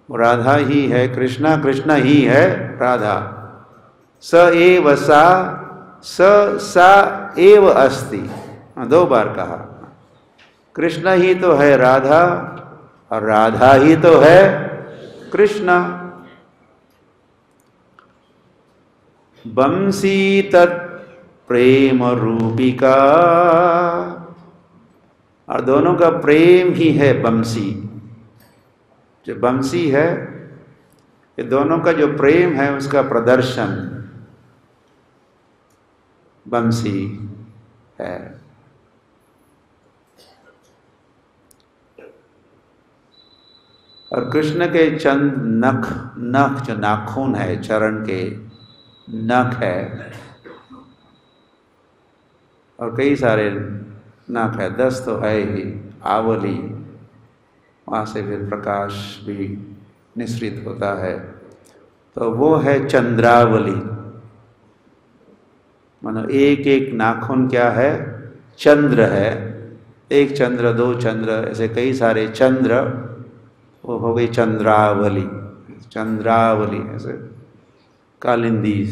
राधा ही है कृष्ण, कृष्ण ही है राधा। स एव सा, सा एव अस्ति, दो बार कहा। कृष्ण ही तो है राधा और राधा ही तो है कृष्ण। बंसी तत् प्रेम रूपिका, और दोनों का प्रेम ही है बंसी। जो बंसी है, ये दोनों का जो प्रेम है उसका प्रदर्शन बंसी है। और कृष्ण के चंद नख जो नाखून है, चरण के नख है, और कई सारे नख है, 10 तो है ही, आवली, वहाँ से फिर प्रकाश भी निश्रित होता है, तो वो है चंद्रावली। मानो एक एक नाखून क्या है? चंद्र है। एक चंद्र, 2 चंद्र, ऐसे कई सारे चंद्र, वो हो गई चंद्रावली। चंद्रावली ऐसे कालिंदी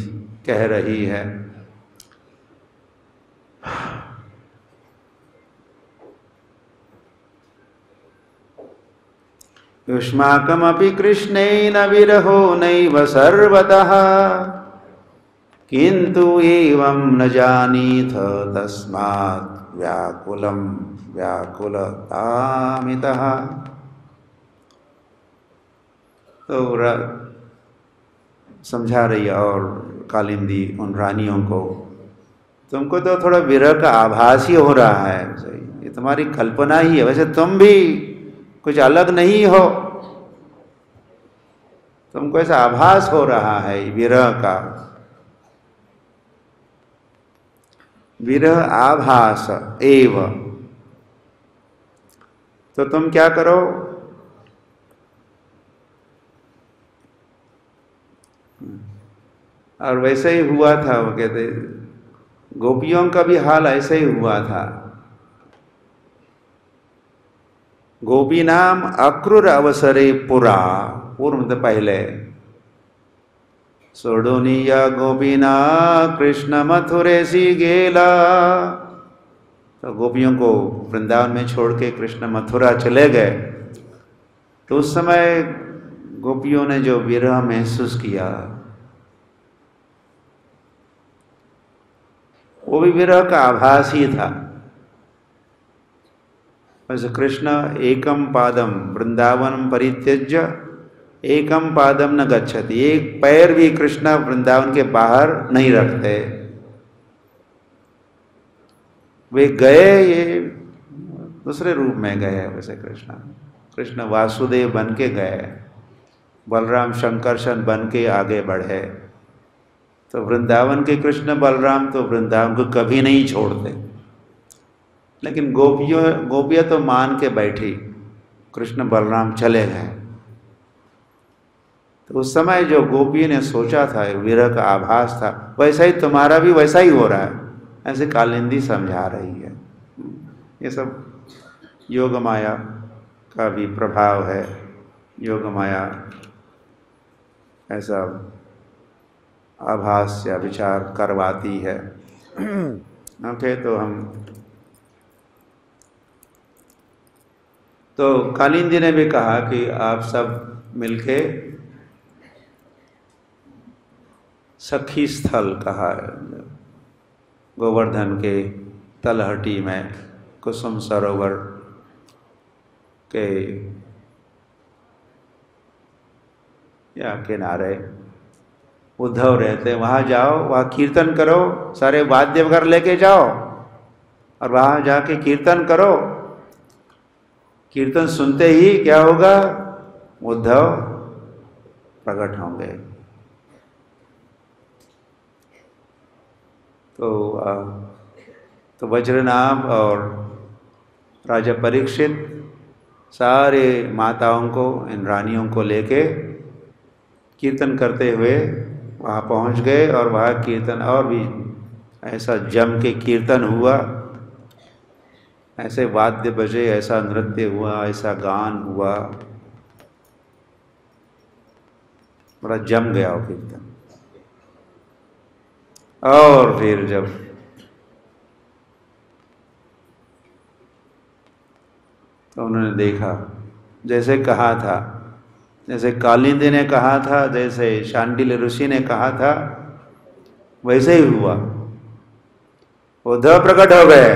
कह रही है। युष्माकमपि कृष्णेन विरहो नैव सर्वतः, किन्तु एवं न जानीथ तस्मात् व्याकुलं व्याकुलतामितः। तो समझा रही है और कालिंदी उन रानियों को, तुमको तो थोड़ा विरह का आभास ही हो रहा है, ये तुम्हारी कल्पना ही है, वैसे तुम भी कुछ अलग नहीं हो। तुमको ऐसा आभास हो रहा है विरह का, विरह आभास एव, तो तुम क्या करो, और वैसे ही हुआ था। वो कहते गोपियों का भी हाल ऐसे ही हुआ था। गोपी नाम अक्रूर अवसरे पुरा, पूर्व मतलब पहले, सोडोनिया गोपीना कृष्ण मथुरे सी गेला, तो गोपियों को वृंदावन में छोड़ के कृष्ण मथुरा चले गए। तो उस समय गोपियों ने जो विरह महसूस किया, वो भी विरह का आभास ही था। वैसे कृष्ण एकम पादम वृंदावनम परित्यज्य एकम पादम न गच्छति, एक पैर भी कृष्ण वृंदावन के बाहर नहीं रखते। वे गए, ये दूसरे रूप में गए। वैसे कृष्ण वासुदेव बन के गए, बलराम शंकरशन बन के आगे बढ़े। तो वृंदावन के कृष्ण बलराम तो वृंदावन को कभी नहीं छोड़ते, लेकिन गोपियां तो मान के बैठी, कृष्ण बलराम चले गए। तो उस समय जो गोपी ने सोचा था, विरह का आभास था, वैसा ही तुम्हारा भी वैसा ही हो रहा है, ऐसे कालिंदी समझा रही है। ये सब योग माया का भी प्रभाव है। योग माया ऐसा आभास या विचार करवाती है। ओके, तो कालिंदी ने भी कहा कि आप सब मिलके सखी स्थल कहा है, गोवर्धन के तलहटी में कुसुम सरोवर के या किनारे उद्धव रहते, वहाँ जाओ, वहाँ कीर्तन करो, सारे वाद्य वगैरह लेके जाओ और वहाँ जाके कीर्तन करो। कीर्तन सुनते ही क्या होगा, उद्धव प्रकट होंगे। तो वज्रनाभ और राजा परीक्षित सारे माताओं को, इन रानियों को लेके कीर्तन करते हुए वहाँ पहुँच गए। और वहाँ कीर्तन और भी ऐसा जम के कीर्तन हुआ, ऐसे वाद्य बजे, ऐसा नृत्य हुआ, ऐसा गान हुआ, बड़ा जम गया वो कीर्तन। और फिर जब तो उन्होंने देखा, जैसे कहा था, जैसे कालिंदी ने कहा था, जैसे शांडिल्य ऋषि ने कहा था, वैसे ही हुआ। उद्धव प्रकट हो गए।